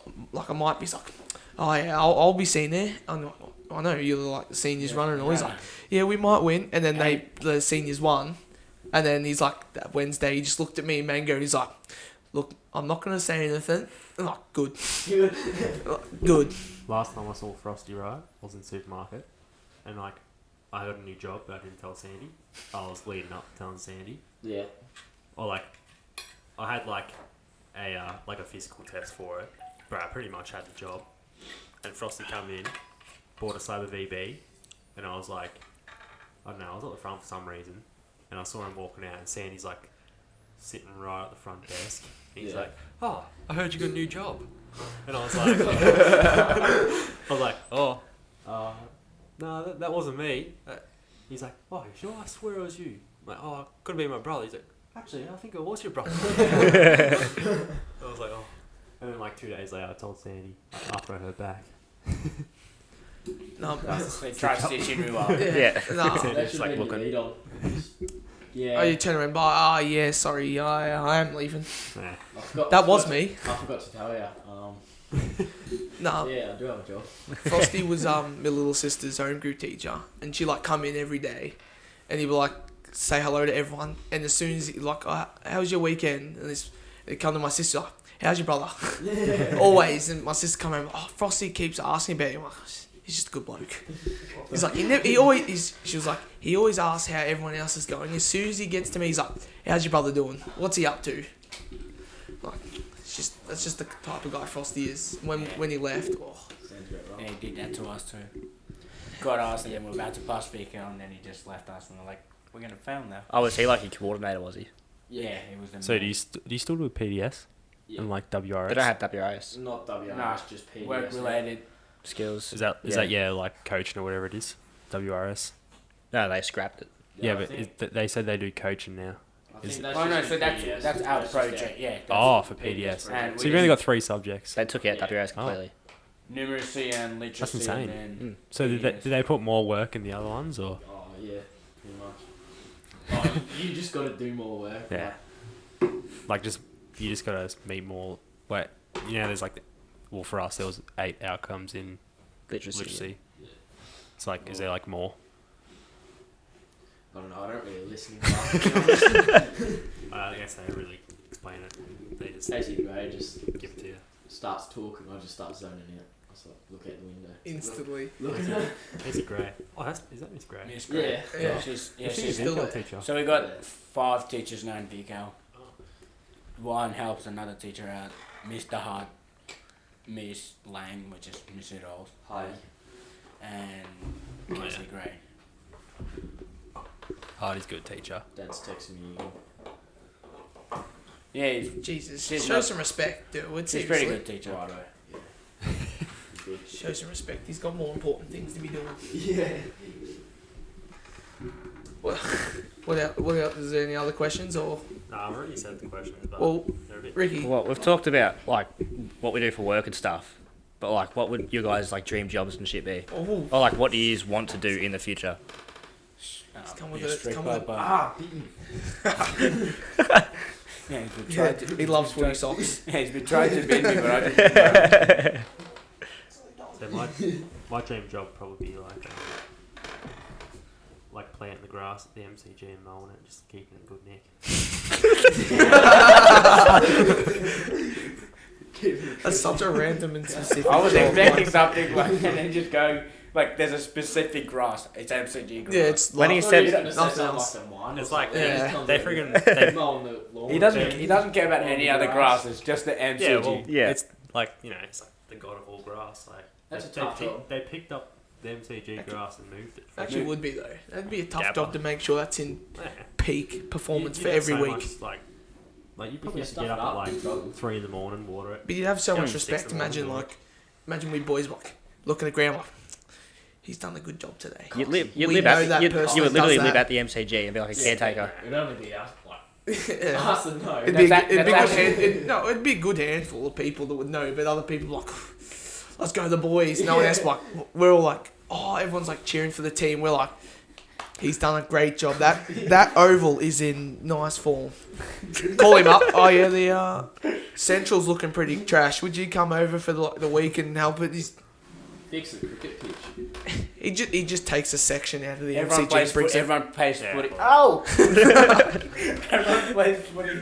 I might be." He's like, "Oh yeah, I'll be seen there." I'm like, "I know you're like the seniors runner," and all. He's like, "Yeah, we might win," and then the seniors won, and then he's like, that Wednesday he just looked at me and Mango, and he's like, "Look, I'm not gonna say anything." I'm like, "Good, good." Last time I saw Frosty, right, I was in the supermarket, and like, I got a new job, but I didn't tell Sandy. I was leading up to telling Sandy. Yeah. Or like, I had like a physical test for it, but I pretty much had the job. And Frosty come in, bought a slab of VB, and I was like, I don't know, I was at the front for some reason, and I saw him walking out, and Sandy's like sitting right at the front desk. He's Yeah. like, "Oh, I heard you got a new job," and I was like, "Oh, no, that wasn't me." He's like, "Oh, you sure? I swear it was you." I'm like, "Oh, it could have been my brother." He's like, "Actually, I think it was your brother." I was like, "Oh," and then like 2 days later, I told Sandy after I heard back. No, They try stitching me up. Yeah. no. Sandy's That should like have been looking. your lead on. Yeah. Oh, you turn around by, yeah, sorry, I am leaving. Nah. I forgot, That was me. I forgot to tell you. No, Yeah, I do have a job. Frosty was my little sister's home group teacher, and she like come in every day, and he'd be like say hello to everyone, and as soon as he like, oh, how was your weekend? And he'd come to my sister, like, how's your brother? Always, and my sister come home, oh, Frosty keeps asking about him. Like, he's just a good bloke. He's like, she was like, he always asks how everyone else is going. As soon as he gets to me, he's like, how's your brother doing? What's he up to? Like, that's just the type of guy Frosty is. When he left, oh. Sounds about right. And he did that to us too. Got us and then we're about to pass speaker and then he just left us and we're like, we're going to film now. Oh, was he like a coordinator, was he? Yeah, he was the So do you still do PDS Yeah. and like WRS? They don't have WRS Not WRS, No, just PDS. work related. skills. Is that like coaching or whatever it is? WRS. No, they scrapped it. Yeah, I but think- they said they do coaching now. I think is- that's Oh no, just so in that's PDS. that's our just project, yeah. That's Oh, for PDS PDS. project. And So you've only got 3 subjects. They took out Yeah. WRS completely. numeracy and literacy. That's insane. And then So did PDS. they put more work in the other ones or? Oh yeah, pretty much. Oh, you just got to do more work. Yeah. Like you just gotta meet more. Wait, there's like, well for us there was 8 outcomes in literacy. Yeah. It's like, is there like more? I don't know. I don't really listen. I guess they don't really explain it. They just Stacey Gray just give it to you. starts talking. I just start zoning out. I just like look out the window. Instantly. Look at her. Miss Gray. Oh, is that Miss Gray? Miss Gray. Yeah. Yeah. She's She's she's a still VCAL there. teacher. So we got 5 teachers now in VCAL. One helps another teacher out, Mr. Hart, Miss Lang, which is Miss Rose, Hi. and Oh, Casey Gray. Hardy's good teacher. Dad's texting me. Yeah, Jesus, She's show not- some respect, dude. she's a pretty good teacher. Righto. Yeah. Good. Show some respect. He's got more important things to be doing. Yeah. What else? Is there any other questions or? Nah, I've already said the questions, but Well, they're a bit. Ricky. Well, we've talked about like what we do for work and stuff, but like, what would your guys like dream jobs and shit be? Oh, Or like, what do you want to do in the future? come with be a it, stripper, come with it. but- beaten. Yeah, he's been yeah, trying to. he loves footy socks. Yeah, he's been trying to beat me, but I just. So my dream job would probably be like planting the grass at the MCG and mowing it, just keeping it in good nick. That's such a random and specific. I was job, expecting like- something like, and then just go like, there's a specific grass. It's MCG grass. Yeah, it's When like, he said- nothing else. It's like Yeah. they friggin' mowing the lawn. He doesn't care about any other grass. It's just the MCG. yeah, well, Yeah. it's like it's like the god of all grass. Like That's a they, tough job. they picked up the MCG grass and moved it. Actually, would be though. That'd be a tough Dabba. job to make sure that's in Yeah. peak performance You'd for have every so week. much, like you If probably you have to stuff get it up at up, like you struggle. 3 in the morning, water it. But you'd have so Yeah, much I mean, 6 respect. in the morning, Imagine imagine we boys like looking at the ground like, he's done a good job today. You'd live We at know the, that you'd, person you would that literally does live that. at the MCG and be like a caretaker. It'd only be us, like Yeah. us and no. It'd be, That's it'd be that's good no, it'd be a good handful of people that would know, but other people like, let's go the boys. No one else like, we're all like, oh, everyone's like cheering for the team. We're like, he's done a great job. That oval is in nice form. Call him up. Oh yeah, the Central's looking pretty trash. Would you come over for the week and help it? Fix the cricket pitch. He just takes a section out of the Everyone MCG plays and brings it. Everyone plays Yeah. footy. Oh! Everyone plays footy.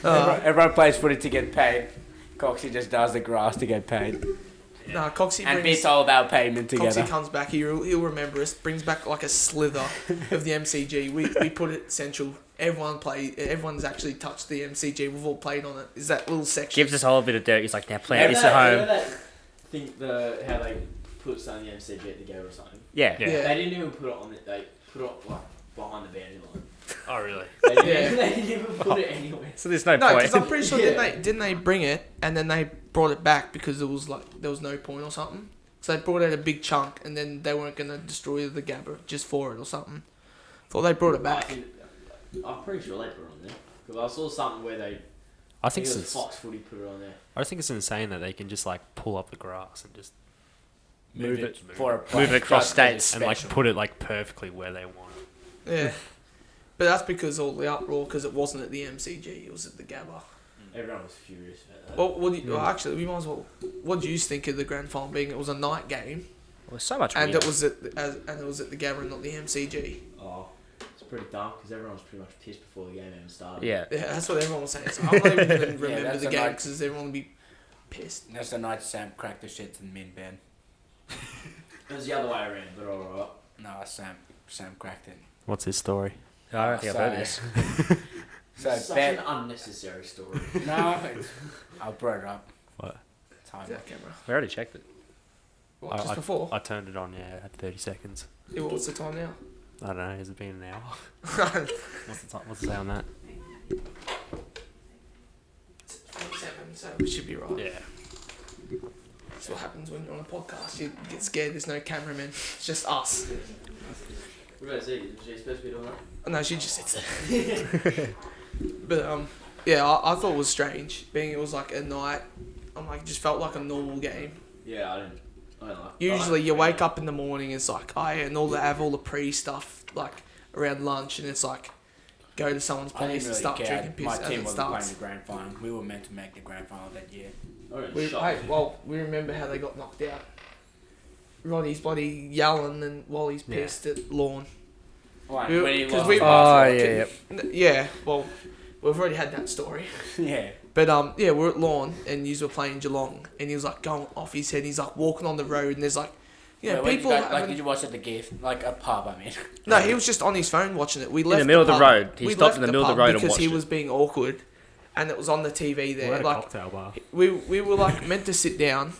Everyone plays footy to get paid. Coxie just does the grass to get paid. Nah, Coxie And brings. beats all about payment Coxie together. comes back. He'll remember us. Brings back like a slither of the MCG. We put it central. Everyone's actually touched the MCG. We've all played on it. Is that little section? Gives us a whole bit of dirt. He's like, now plant You this know at that- you home. know that thing, how they put something in the MCG together or something. Yeah. Yeah. Yeah. They didn't even put it on it. They put it like behind the boundary line. Oh, really? They didn't, Yeah. they didn't even put it anywhere. So there's no No, point. because I'm pretty sure Yeah. didn't they bring it and then they brought it back because it was like there was no point or something. So they brought out a big chunk and then they weren't gonna destroy the Gabba just for it or something. Thought they brought it back. I'm pretty sure they put it on there. Because I saw something where they... I think it was it's. Fox Footy put it on there. I think it's insane that they can just like pull up the grass and just Move it for a Move play, it across just 'cause it's states and like special. put it like perfectly where they want it. Yeah. But that's because all the uproar because it wasn't at the MCG, it was at the Gabba. Everyone was furious about that. Well, actually, we might as well. What do you think of the grand final being? It was a night game, Well, so much and weird. it was at the Gabba and not the MCG. Oh, it's pretty dumb because everyone was pretty much pissed before the game even started. Yeah. Yeah, that's what everyone was saying. So I'm not even gonna remember that's the a game night- because everyone would be pissed. That's the night Sam cracked the shits in min Ben. It was the other way around, but alright. No, Sam cracked it. What's his story? I don't think I've heard this. So Such Ben, an unnecessary story. no, I brought it up. What? Time. That camera. We already checked it. What, just before? I turned it on. Yeah, at 30 seconds. Yeah, what's the time now? I don't know. Has it been an hour? What's the time? What's the say on that? 47, so we should be right. Yeah. That's what happens when you're on a podcast. You get scared. There's no cameraman. It's just us. What about Z? Was she supposed to be doing that? No, she just sits there. But yeah, I thought it was strange. Being it was like a night. I'm like, it just felt like a normal game. Yeah, I don't like Usually you wake up in the morning, it's like, oh yeah, and have all the pre-stuff like around lunch, and it's like, go to someone's I didn't place and really start care. drinking piss My as team it wasn't playing starts. the grand final. We were meant to make the grand final that year. We remember how they got knocked out. Roddy's bloody yelling and while he's Yeah. pissed at Lawn. Like, We- when he 'cause lost we- the Oh, basketball. yeah, Yeah, well, we've already had that story. Yeah. But yeah, we're at Lawn and you were playing Geelong, and he was like going off his head. He's like walking on the road, and there's like, you know, Wait, when people. you guys, like, having- did you watch it at the gift? Like a pub, I mean. No, he was just on his phone watching it. We left the middle of the pub. road. He We stopped left in the middle of the pub road and because he watched was being awkward, and it was on the TV there. We're at a Like cocktail bar. we were like meant to sit down,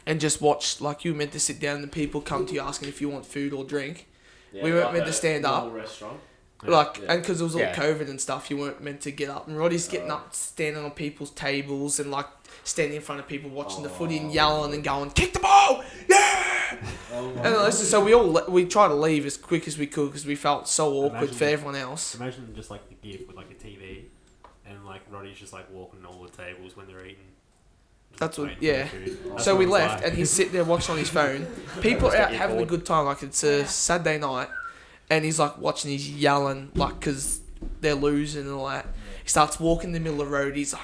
and just watch. Like you were meant to sit down, and the people come to you asking if you want food or drink. Yeah, we weren't like meant to a stand up. normal restaurant. Yeah. Like, Yeah. and because it was all Yeah. COVID and stuff, you weren't meant to get up. And Roddy's getting up, standing on people's tables, and like standing in front of people watching the footy and yelling and going, "Kick the ball, yeah!" Oh my And so we tried to leave as quick as we could because we felt so awkward Imagine for the- everyone else. Imagine just like the gift with like a TV, and like Roddy's just like walking all the tables when they're eating. Just That's what- waiting for yeah. the food. That's So what we it's left, like. and he's sitting there watching on his phone. People are Just out get having a bored. good time, like it's a Saturday night, and he's like watching, he's yelling, like because they're losing and all that. He starts walking in the middle of the road. He's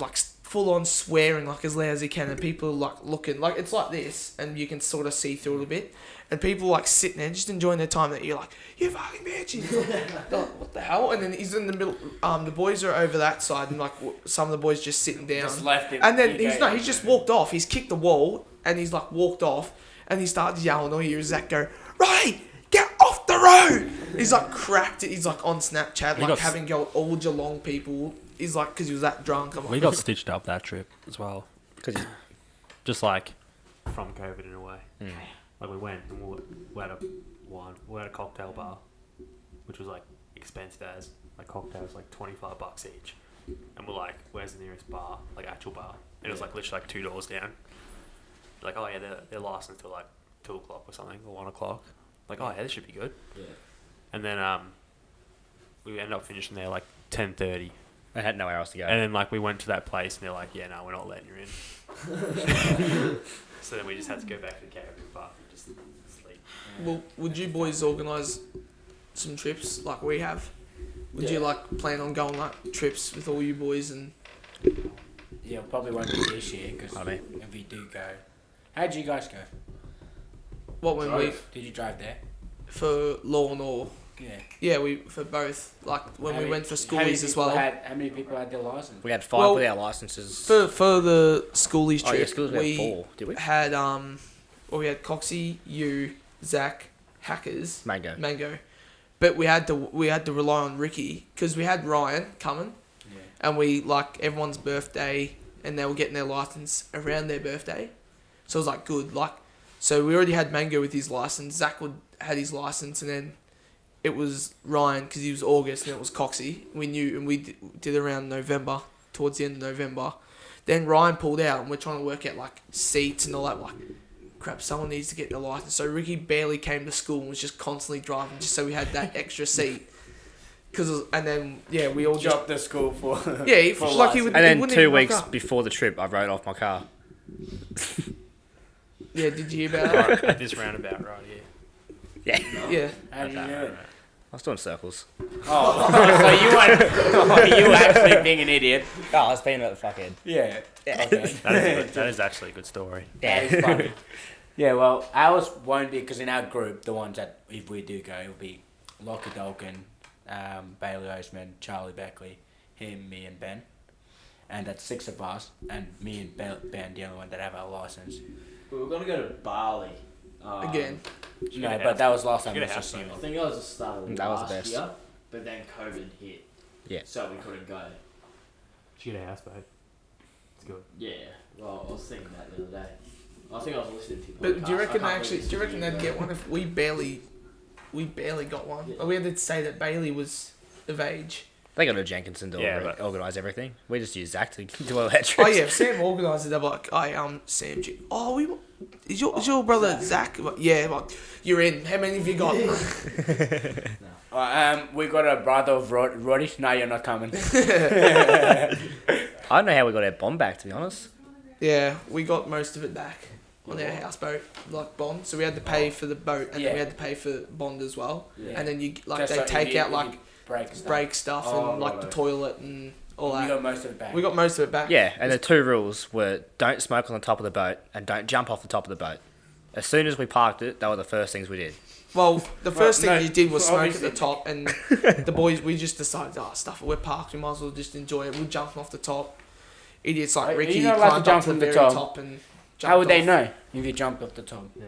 like full on swearing like as loud as he can, and people are like looking like it's like this, and you can sort of see through it a bit. And people like sitting there just enjoying their time. That you're like, you fucking bitch. And he's like, what the hell? And then he's in the middle. The boys are over that side, and like some of the boys just sitting down. Just left it. And then You he's go- he's just walked off. He's kicked the wall and he's like walked off, and he starts yelling. All you hear is Zach go, "Right, get off the road!" He's like cracked it. He's like on Snapchat, He like got having go all Geelong people. He's like, because he was that drunk. I'm We like, got stitched up that trip as well, 'Cause he's- just like from COVID in a way. Mm. Like we went and we had a cocktail bar, which was like expensive as like cocktails like $25 each, and we're like, where's the nearest bar, like actual bar? And it was like literally like $2 down. Like, oh yeah, they're licensed till like 2 o'clock or something or 1 o'clock. Like, oh yeah, this should be good. Yeah. And then we ended up finishing there like 10:30, I had nowhere else to go. and then like we went to that place and they're like, yeah, no, we're not letting you in. So then we just had to go back to the caravan park and just sleep. well, would you boys organise some trips like we have? Would you Yeah. like plan on going like trips with all you boys and? Yeah, probably won't be this year because I mean. if we do go, how'd you guys go? What when we Did you drive there? for Lawn or? Yeah. Yeah, we for both. Like when How we many- went for how many schoolies as people well. How many people had their license? We had 5 Well, with our licenses. For the schoolies Oh, yeah, trip, schools we had 4, did we? had well, we had Coxie, you, Zach, Hackers, Mango. but we had to rely on Ricky because we had Ryan coming, Yeah. and we like everyone's birthday, and they were getting their license around their birthday, so it was like good. Like, so we already had Mango with his license. Zach had his license, and then it was Ryan because he was August and it was Coxie. We knew, and we did around November, towards the end of November. Then Ryan pulled out and we're trying to work out like seats and all that. Like, crap, someone needs to get the license. So Ricky barely came to school and was just constantly driving just so we had that extra seat. And then we all dropped the school for for like he would. And then wouldn't 2 even rock weeks up. before the trip, I wrote off my car. Yeah, did you hear about that? At this roundabout right here. Yeah. Yeah. How did you do it? I was doing circles. Oh, so you were actually being an idiot. Oh, I was being about the fuckhead. Yeah. Yeah. Okay. That is actually a good story. That is funny. Yeah, well, ours won't be, because in our group, the ones that, if we do go, it'll be Lockie Dolkin, Bailey Osman, Charlie Beckley, him, me, and Ben. And that's 6 of us, and me and Ben, the only one that have our license. We were going to go to Bali. Again. No, but that was last time. Get a Let's house just I phone. think that was the start of That was last the best. year, but then COVID hit. Yeah. So we couldn't go. Should get a houseboat. It's good. Yeah, well, I was thinking that the other day. I think I was listening to your But do you podcast. reckon I can't do you reckon they'd get one if we barely got one? Yeah. We had to say that Bailey was of age. They got a Jenkinson to Yeah, but- organise everything. We just use Zach to do all that trips. Oh yeah, if Sam organised it, they're like, Sam, is your brother Zach? Like, yeah, like, you're in. How many have you got? we got a brother of Roddy. No, you're not coming. I don't know how we got our bomb back, to be honest. Yeah, we got most of it back on our houseboat, like bond. So we had to pay for the boat, and then we had to pay for bond as well. Yeah. And then you like Just they so take if you- out if like you break stuff. break stuff Oh, and like right, the right. toilet and all We that. got most of it back. We got most of it back. Yeah, and the 2 rules were don't smoke on the top of the boat and don't jump off the top of the boat. As soon as we parked it, they were the first things we did. Well, the first no, thing you did was smoke at obviously. the top, and the boys, we just decided, stuff it, we're parked, we might as well just enjoy it. We're jumping off the top. Idiots like Are Ricky you not allowed to climbed jump up to the from the very top? top and jumped How would they off. know if you jumped off the top? Yeah.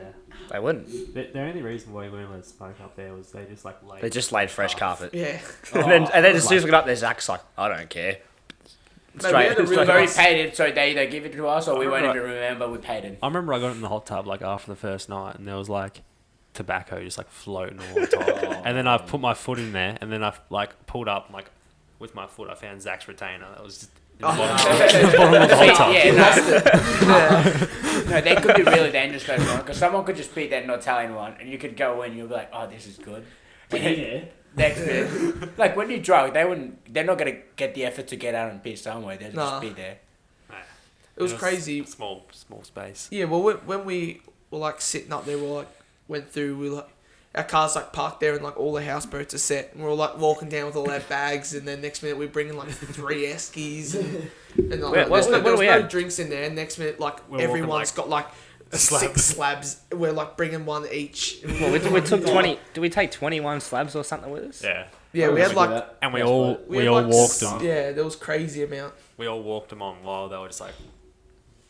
They wouldn't. The only reason why we weren't allowed to smoke up there was they just like laid. They just laid fresh carpet. Yeah. And then as soon as we got up there, Zach's like, I don't care. No, we had a We really already nice- paid it, so they either give it to us or we won't Alright. even remember we paid it. I remember I got in the hot tub like after the first night, and there was like tobacco just like floating all on top. And then I put my foot in there, and then I like pulled up like with my foot. I found Zach's retainer that was just in the bottom of the hot tub. No, they could be really dangerous those ones, because someone could just be there and not tell anyone, and you could go in and you'll be like, oh, this is good. Yeah. Next minute, like when you're drunk, they're not gonna get the effort to get out and piss somewhere. They'll Nah. just be there. It was crazy. Small space. Yeah, well, when we were like sitting up there, we like went through. We like our cars like parked there, and like all the houseboats are set, and we're all like walking down with all our bags, and then next minute we're bringing like 3 eskies, and like, What there do was we no have? drinks in there. And next minute, like We're everyone's walking, got like slab. 6 slabs. We're like bringing one each. Well, we took 20. Did we take 21 slabs or something with us? Yeah. Yeah, we had like And we That's all what- we had, all like, walked them. Yeah, there was crazy amount. We all walked them on while they were just like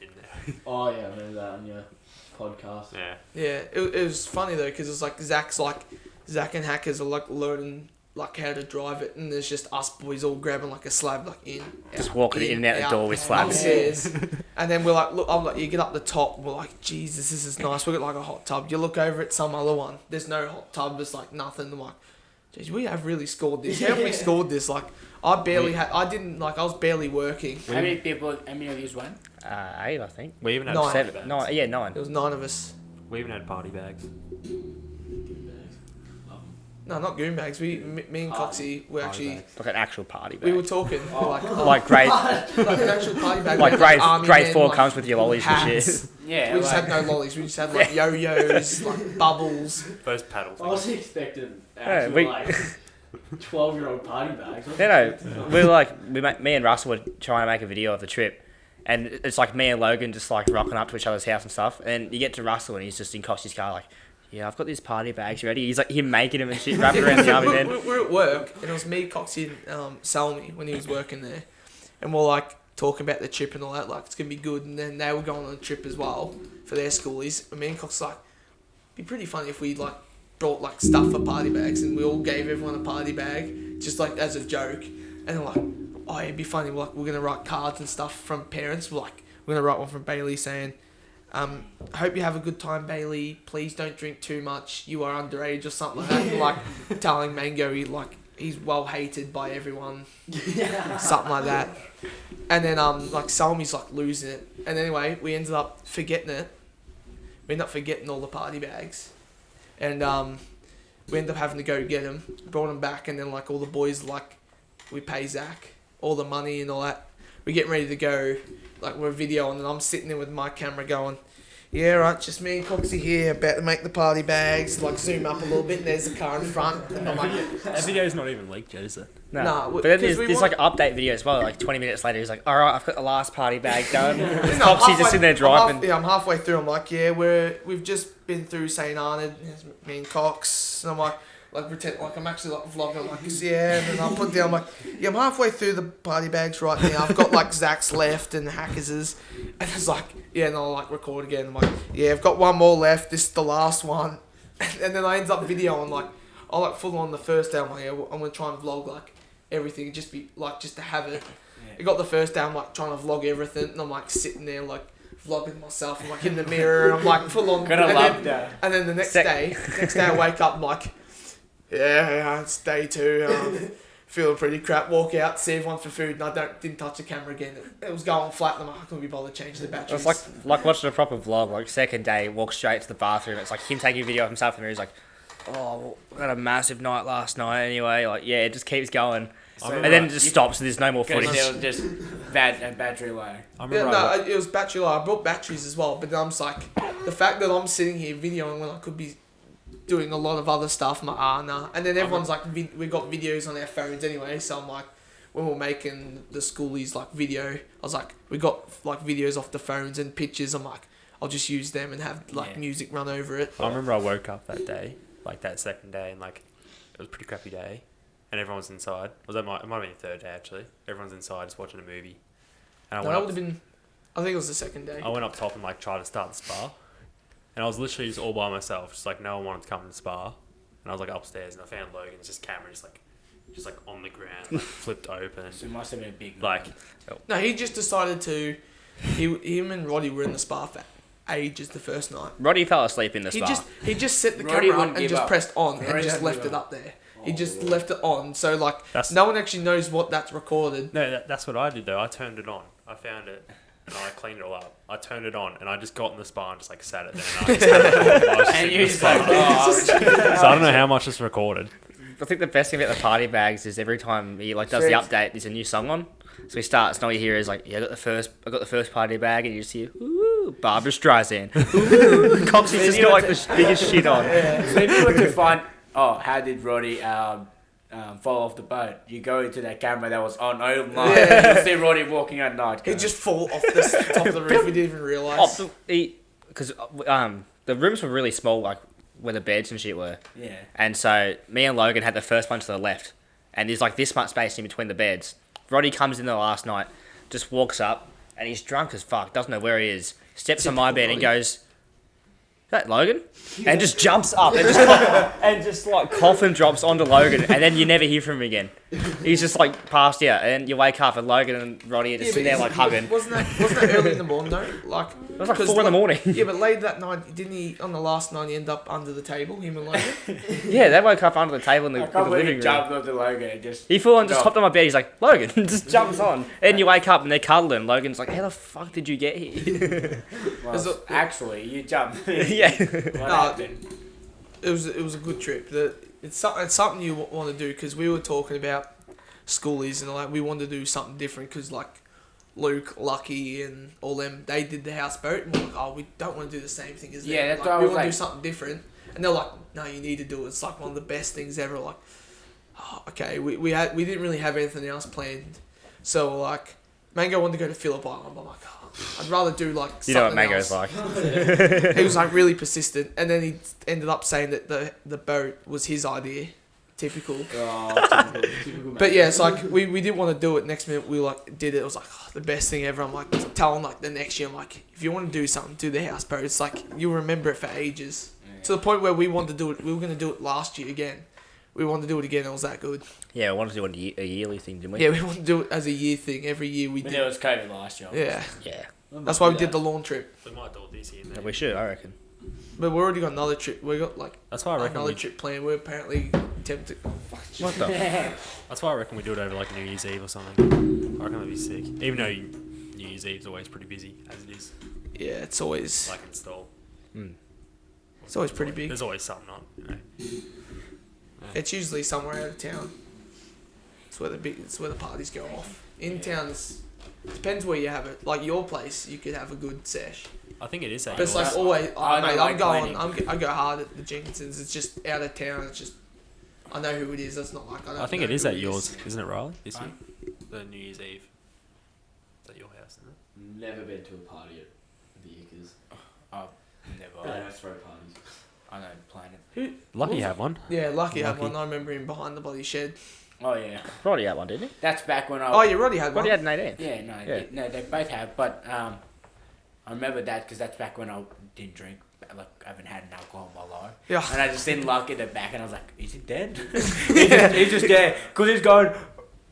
in there. Oh, yeah, I remember that on your podcast. Yeah. Yeah, it was funny though, because it's like Zach and Hackers are like learning like how to drive it, and there's just us boys all grabbing like a slab like in, Just out, walking in and out the door with slabs. upstairs. And then we're like, look, I'm like, you get up the top, and we're like, Jesus, this is nice. We got like a hot tub. You look over at some other one, there's no hot tub. There's like nothing. I'm like, geez, we have really scored this. How have we scored this? Like, I was barely working. How many of you went? 8, I think. We even had 9. party 7. bags. 9. Yeah, 9. There was 9 of us. We even had party bags. No, not goon bags. Me and Coxie were Party actually. bags. Like an actual party bag. We were talking like like grade, like an actual party bag. like We had, grade, army grade men, 4 like, comes with your lollies and hats. shit. Yeah, We just had no lollies. We just had like yo-yos, like bubbles. Those paddles. I was expecting Yeah, actual, we- like, 12-year-old party bags. Me and Russell were trying to make a video of the trip, and it's like me and Logan just like rocking up to each other's house and stuff. And you get to Russell, and he's just in Coxie's car, like, yeah, I've got these party bags ready. He's like him making them and shit, wrapping around the army man. We're at work, and it was me, Coxie, and Salmi when he was working there, and we're like talking about the trip and all that. Like, it's gonna be good. And then they were going on a trip as well for their schoolies. And me and Coxie like, it'd be pretty funny if we like brought like stuff for party bags, and we all gave everyone a party bag just like as a joke. And they're like, oh, it'd be funny. We're gonna write cards and stuff from parents. We're gonna write one from Bailey saying, Hope you have a good time, Bailey. Please don't drink too much. You are underage or something like that. Like telling Mango he's well hated by everyone, something like that. And then like Salmi's like losing it. And anyway, we ended up forgetting it. We ended up forgetting all the party bags, and we ended up having to go get them. Brought them back, and then like all the boys like we pay Zach all the money and all that. We're getting ready to go. Like we're videoing, and I'm sitting there with my camera going, yeah, right, just me and Coxie here, about to make the party bags. Like zoom up a little bit, and there's the car in front. And I'm like, that video's not even leaked yet, is it? No. Nah, But then there's like an update video as well. Like 20 minutes later, he's like, all right, I've got the last party bag done. Coxie's just in there driving. I'm halfway through. I'm like, yeah, we've just been through St. Arnold, me and Cox. And I'm like pretend like I'm actually like vlogging like this, yeah. And then I'll put down I'm like, yeah, I'm halfway through the party bags right now. I've got like Zach's left and Hackers's, and it's like, yeah, and I'll like record again. I'm like, yeah, I've got one more left. This is the last one, and then I end up videoing like, I like full on the first day. I'm like, yeah, I'm gonna try and vlog like everything, just to have it. I got the first day. I'm like trying to vlog everything, and I'm like sitting there like vlogging myself. I'm like in the mirror, and I'm like full on. And then the next day I wake up, I'm like, yeah, it's day 2. Feeling pretty crap. Walk out, see everyone for food, and I didn't touch the camera again. It was going flat, and I'm like, I couldn't be bothered changing the batteries. It's like watching a proper vlog. Like second day, walk straight to the bathroom. It's like him taking a video of himself in the mirror. He's like, oh, I had a massive night last night. Anyway, like yeah, it just keeps going, and then it just stops. And there's no more footage. There was just battery low. It was battery low. I brought batteries as well, but then I'm just like, the fact that I'm sitting here videoing when I could be doing a lot of other stuff, I'm like, nah. And then everyone's like, we got videos on our phones anyway, so I'm like, when we're making the schoolies like video, I was like, we got like videos off the phones and pictures. I'm like, I'll just use them and have like music run over it. I remember I woke up that day, like that second day, and like it was a pretty crappy day, and everyone was inside. It might have been the third day actually. Everyone's inside just watching a movie. And That would have been, I think it was the second day. I went up top and like tried to start the spa. And I was literally just all by myself, just like no one wanted to come to the spa. And I was like upstairs, and I found Logan's just camera just like on the ground, like flipped open. So it must have been a big like. No, he just decided to. Him and Roddy were in the spa for ages the first night. Roddy fell asleep in the spa. He just set the Roddy camera up and just up. pressed on Roddy and just left it up there. He just left it on, so like no one actually knows what that's recorded. No, that's what I did though. I turned it on. I found it. And I cleaned it all up. I turned it on, and I just got in the spa and just like sat it there. And I just had it on. And you just like, oh. So I don't know how much it's recorded. I think the best thing about the party bags is every time he like does the update, there's a new song on. So he starts, and all you hear is like, yeah, I got the first party bag, and you just hear, ooh, Barbara Streisand. Ooh, Coxie's just got like the biggest shit on. So if you were to find, how did Roddy fall off the boat? You go into that camera that was on all night. Yeah. You see Roddy walking at night. He just fall off the top of the roof. We didn't even realise. Because the rooms were really small, like where the beds and shit were. Yeah. And so me and Logan had the first one to the left, and there's like this much space in between the beds. Roddy comes in the last night, just walks up, and he's drunk as fuck, doesn't know where he is, steps on my bed and goes, "Is that Logan?" And just jumps up and just like coffin drops onto Logan, and then you never hear from him again. He's just like passed out, and then you wake up and Logan and Roddy are just sitting there like hugging. Wasn't that early in the morning though? Like It was like 4 in the morning. Yeah, but later that night, didn't he? On the last night, he end up under the table. Him and Logan. Yeah, they woke up under the table in the, I in can't the believe living he room. jumped onto Logan and just... He full on just hopped on my bed. He's like, Logan, just jumps on. And you wake up and they're cuddling. Logan's like, how the fuck did you get here? Well, actually, you jumped. Yeah. What happened? It was a good trip. It's something you want to do, because we were talking about schoolies and like we wanted to do something different, because like Luke, Lucky, and all them, they did the houseboat, and we're like, oh, we don't want to do the same thing as them. Yeah, that's like, why I we was want to like... do something different. And they're like, no, you need to do it. It's like one of the best things ever. Like, oh, okay, we didn't really have anything else planned, so like Mango wanted to go to Phillip Island. I'm like, oh, I'd rather do like something You know what Mango's else. like. He was like really persistent, and then he ended up saying that the boat was his idea. Typical. Typical But yeah, it's like we didn't want to do it. Next minute we like did it. It was like the best thing ever. I'm like telling like the next year, I'm like, if you want to do something, do the houseboat. It's like you'll remember it for ages. Yeah. To the point where we wanted to do it. We were going to do it last year again. We wanted to do it again. It was that good. Yeah, we wanted to do a yearly thing, didn't we? Yeah, we wanted to do it as a year thing. Every year we But did. there was COVID last year. Yeah. Yeah. That's why we did the lawn trip. We might do it this year. Yeah, we should, I reckon. But we already got another trip. We got like That's why I reckon another trip planned. We're apparently tempted. What the? That's why I reckon we do it over like New Year's Eve or something. I reckon that'd be sick. Even though New Year's Eve's always pretty busy as it is. Yeah, it's always Like install. it's always pretty big. There's always something on. You know. It's usually somewhere out of town. It's where the parties go off. In towns, depends where you have it. Like your place, you could have a good sesh. I think it is that. But it's like yours. always. I don't like I go hard at the Jenkinsons. It's just out of town. It's just I know who it is. It's not like I don't. I think know it is who at yours, isn't it, Riley? This Huh? year, the New Year's Eve. Is at your house, isn't it? Never been to a party at the Ickers. I've They never. don't throw parties. I don't plan it. Lucky you have one. Yeah, Lucky had Lucky. one. I remember him behind the bloody shed. Oh yeah, Roddy had one, didn't he? that's back when I. Oh, you already had one. Roddy had an 18th. Yeah, no, Yeah. no, they both have, but I remember that because that's back when I didn't drink. Like I haven't had an alcohol in my life. Yeah. And I just seen Luck in the back, and I was like, "Is he dead?" he's just there because he's going.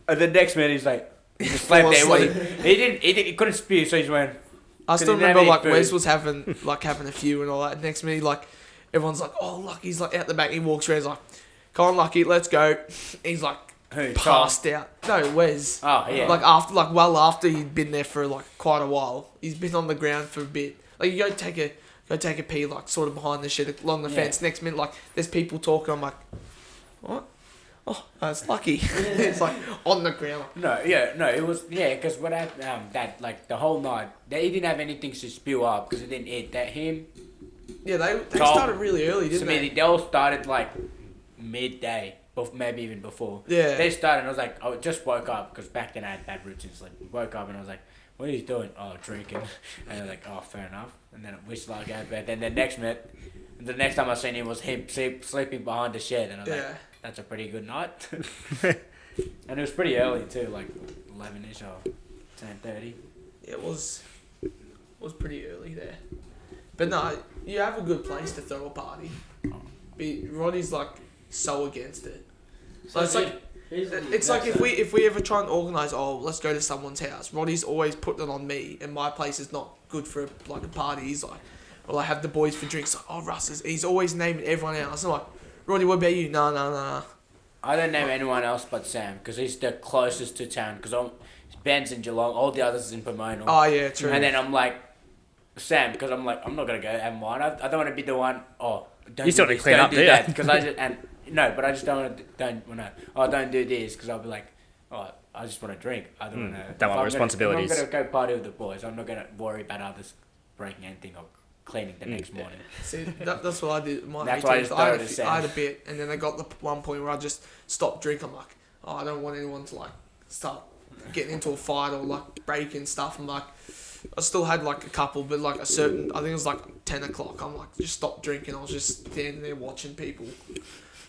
And the next minute, he's like, he just slept there. Fall asleep. He couldn't spew, so he's went. I still Couldn't have remember any like food. Wes was having a few and all that. Next minute, like everyone's like, "Oh, Lucky's like out the back." He walks around, he's like, "Come on, Lucky, let's go." He's like Who? passed out. No, Wes. Oh yeah. Like after he'd been there for like quite a while. He's been on the ground for a bit. Like you go take a pee like sort of behind the shed along the Yeah. fence. Next minute, like there's people talking. I'm like, what? Oh, it's Lucky. It's like on the ground. No, it was because what I that like the whole night he didn't have anything to spew up because he didn't eat that him. Yeah, they Tom, started really early, didn't Smithy, they all started like midday, maybe even before. Yeah. They started, and I was like, I just woke up because back then I had bad routines. Like, woke up and I was like, what are you doing? Oh, drinking. And they're like, oh, fair enough. And then I wished like I had bed. Then the next time I seen him was him sleeping behind the shed, and I was like, Yeah. that's a pretty good night. And it was pretty early too, like 11ish or 10:30. It was pretty early there. But no, you have a good place to throw a party. Roddy's like so against it. So it's like if we ever try and organise, let's go to someone's house. Roddy's always putting it on me, and my place is not good for like a party. He's like, well, I have the boys for drinks. Like, oh, Russ is. He's always naming everyone else. I'm like, Roddy, what about you? No. I don't know anyone else but Sam because he's the closest to town. Because Ben's in Geelong, all the others is in Pomona. Oh yeah, true. And then I'm like, Sam, because I'm like, I'm not gonna go have mine. I don't want to be the one. Oh, don't You still do need to this, clean don't up, do do that. ya? Because I just but I just don't want to. Oh, don't do this because I'll be like, oh, I just want to drink. I don't want to. Don't want responsibilities. If I'm gonna go party with the boys, I'm not gonna worry about others breaking anything or cleaning the next morning. See, that's what I did. My That's why I 18th. just I had, throw it a, as I had a Sam. bit, and then I got the one point where I just stopped drinking. I'm like, oh, I don't want anyone to like start getting into a fight or like breaking stuff. I'm like, I still had like a couple, but like a certain, I think it was like 10 o'clock. I'm like, just stop drinking. I was just standing there watching people.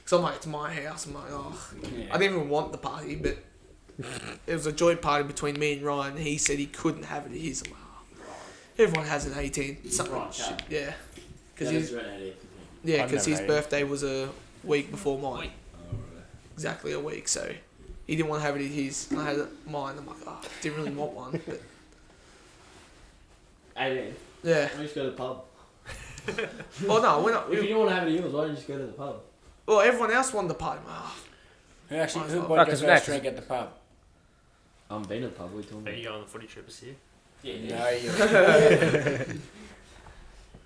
So I'm like, it's my house. I'm like, oh, Yeah. I didn't even want the party, but it was a joint party between me and Ryan. He said he couldn't have it at his. I'm like, oh, everyone has an 18. Something, Right, Chad. yeah. Because Yeah, his, that's right, yeah, I've because never his had it. birthday was a week before mine. Oh, right. Exactly a week, so he didn't want to have it at his. And I had mine. I'm like, oh, didn't really want one, but 18. yeah. Why don't you just go to the pub? Well, no, we're not. If you didn't want to have it at yours, why don't you just go to the pub? Well, everyone else wanted the party. Oh, Who Might as bought well. your Because first next- drink at the pub? I haven't been to the pub, what are you talking Are about? you going on the footy trip this year? No, you.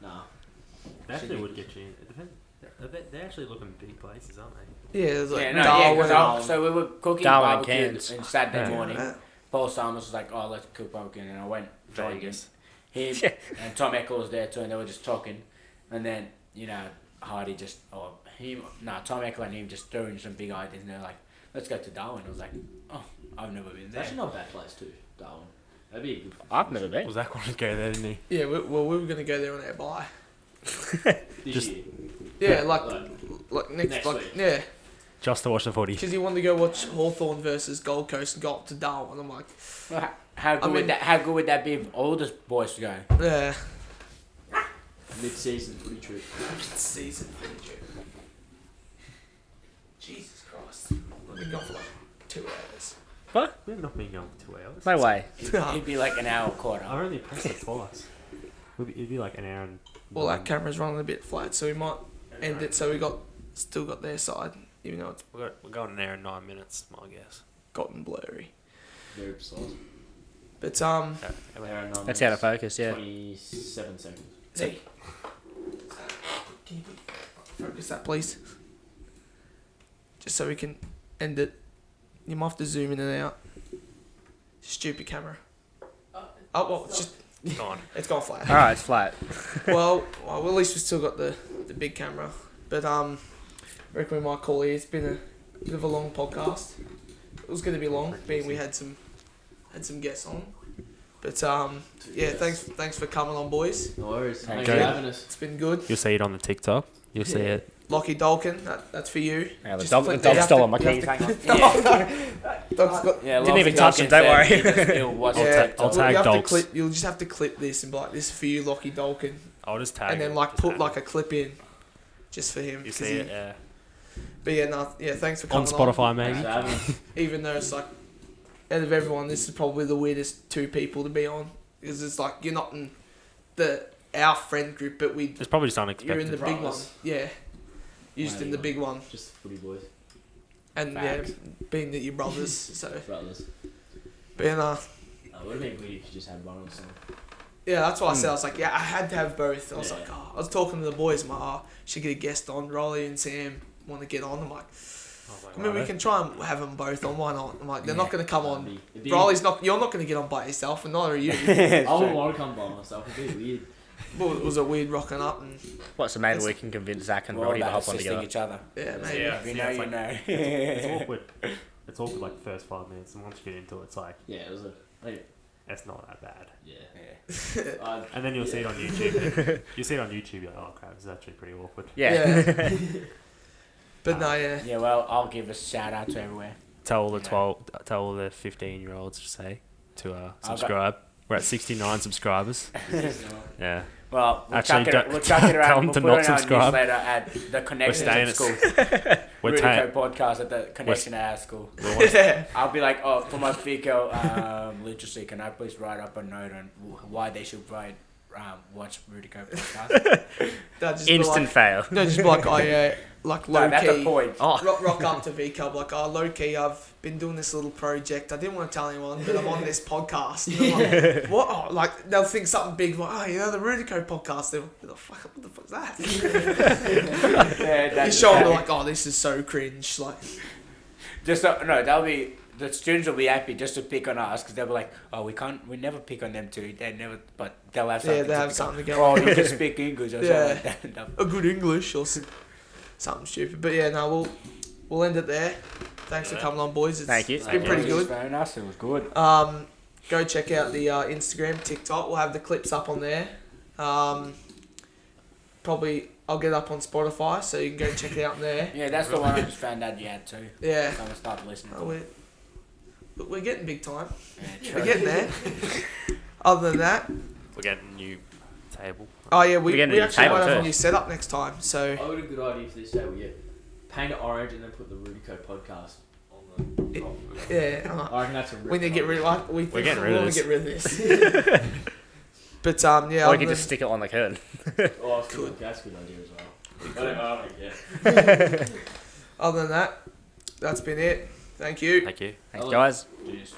Nah. They actually would get you in. It depends. They're actually looking big places, aren't they? yeah, there's like Yeah, no, Darwin. so we were cooking Darwin and barbecue Cairns. on Saturday Yeah. morning. Paul Summers was like, oh, let's cook barbecue, and I went joined him. Vegas. Him Yeah. and Tom Eccles was there too, and they were just talking. And then, Hardy Tom Eccles and him just threw in some big ideas, and they're like, let's go to Darwin. I was like, oh, I've never been It's there. actually not a bad place too, Darwin. That'd be a good. I've never been. Well, Zach wanted to go there, didn't he? Yeah, we were going to go there on our buy. This Just- year. Yeah, Like, like next next like week. yeah, Just to watch the footy. because he wanted to go watch Hawthorn versus Gold Coast and go up to Darwin. I'm like, How good I mean- would that? How good would that be if all the boys go? yeah. mid-season footy trip. Season footage. Jesus Christ, we've been gone for like 2 hours. What? We've not been going for 2 hours. No way. It'd be like an hour quarter. I only pressed it twice. It'd be like an hour and... Well, that camera's running a bit flat, so we might end it so we still got their side, even though it's We're going an hour and 9 minutes, my guess. gotten blurry. Very precise. But That's out of focus, yeah. 27 seconds. Z, can you focus that, please? Just so we can end it. You might have to zoom in and out. Stupid camera. Oh well, it's just Gone. it's gone flat. Alright, it's flat. well, at least we still got the big camera. But I reckon we might call it. It's been a bit of a long podcast. It was going to be long, being we had some guests on. But yeah, thanks for coming on, boys. No worries. Thanks Go. for having us. It's been good. You'll see it on the TikTok. You'll see it. Lockie Dolkin, that's for you. Yeah, the Just dog click- the you dog have stole to- on my you have keys. to- Hang on. Dog's got- Yeah, Didn't even Lofty touch him, Duncan don't said worry. he just still watched Yeah, TikTok. I'll tag you have to dogs. you'll just have to clip this and be like, this is for you, Lockie Dolkin. I'll just tag And then it, like just put add like it. a clip in just for him. You 'cause see it, yeah. But yeah, thanks for On coming Spotify, Thanks maybe. for having us. Even though it's like, out of everyone, this is probably the weirdest two people to be on. Because it's like, you're not in our friend group, but It's probably just you're unexpected. in the big one. Brothers. Yeah. You're just in the big one. Just footy boys. And Facts. yeah, being that you're brothers, so. Brothers. But yeah, It would have been weird if you just had one or something. yeah, that's why I said, I was like, yeah, I had to have both. I was Yeah. like, I was talking to the boys, I'm like, should get a guest on. Riley and Sam want to get on. I'm like, I mean, we can try and have them both on. Why not? I'm like, they're not going to come on. It'd be- Riley's not. You're not going to get on by yourself, and neither are you. I wouldn't want to come by myself. It'd be weird. Well, it was a weird rocking up, and What, so maybe we can convince Zach and We're all Roddy to about hop on assisting together. each other. yeah, maybe. Yeah. If you Yeah, know, it's you like- know. It's awkward. It's awkward like the first 5 minutes, and once you get into it, it's like, Yeah, it was a. Like, it's not that bad. yeah. Yeah. And then you'll see it on YouTube. You see it on YouTube, you're like, oh crap, this is actually pretty awkward. Yeah. But no, yeah. Yeah, well, I'll give a shout out to everywhere. Tell all the Yeah. 15-year-olds to say to subscribe. We're at 69 subscribers. Yeah. Well, we'll Actually, chuck don't- it around. tell We'll them to put not it on our subscribe. newsletter at the Connection staying at at- school. We're Rudico Podcast at the Connection at our school. I'll be like, oh, for my FICO literacy, can I please write up a note on why they should watch Rudico Podcast? That'd just be Instant like, fail. no, just be like, like low No, that's the key. point. Oh, Rock up to VCub, like, low key, I've been doing this little project. I didn't want to tell anyone, but I'm on this podcast. And I'm like, what? Oh, like, they'll think something big, like, oh, you know, the Rudico podcast. They're like, what the fuck's that? Yeah, You show them, like, oh, this is so cringe. Like, Just no, that'll be the students will be happy just to pick on us because they'll be like, oh, we never pick on them too. They never, but they'll have something. yeah, they to have pick something to on. go Oh, on. you can speak English or Yeah. something like that. A good English or something stupid. But yeah, no, we'll end it there. Thanks for coming on, boys. Thank you. It's been pretty It was good. very nice. It was good. Go check out the Instagram, TikTok. We'll have the clips up on there. Probably I'll get it up on Spotify, so you can go check it out there. Yeah, that's the one I just found out you had too. Yeah. So I'm gonna start listening. Oh, To it. we're getting big time. Yeah, We're getting there. Other than that, We're getting a new table. oh yeah, we We're getting a new actually table might have a too. new setup next time. So I got a good idea for this day. We get paint it orange and then put the Rudico Podcast on the top. yeah, I reckon that's a we need to get rid of. We think getting we rid of want to this. get rid of this. But yeah, or we other could than- just stick it on the curtain. Oh, that's good. That's a good idea as well. Yeah. other than that, that's been it. Thank you. Thank you. Thanks, guys. Cheers.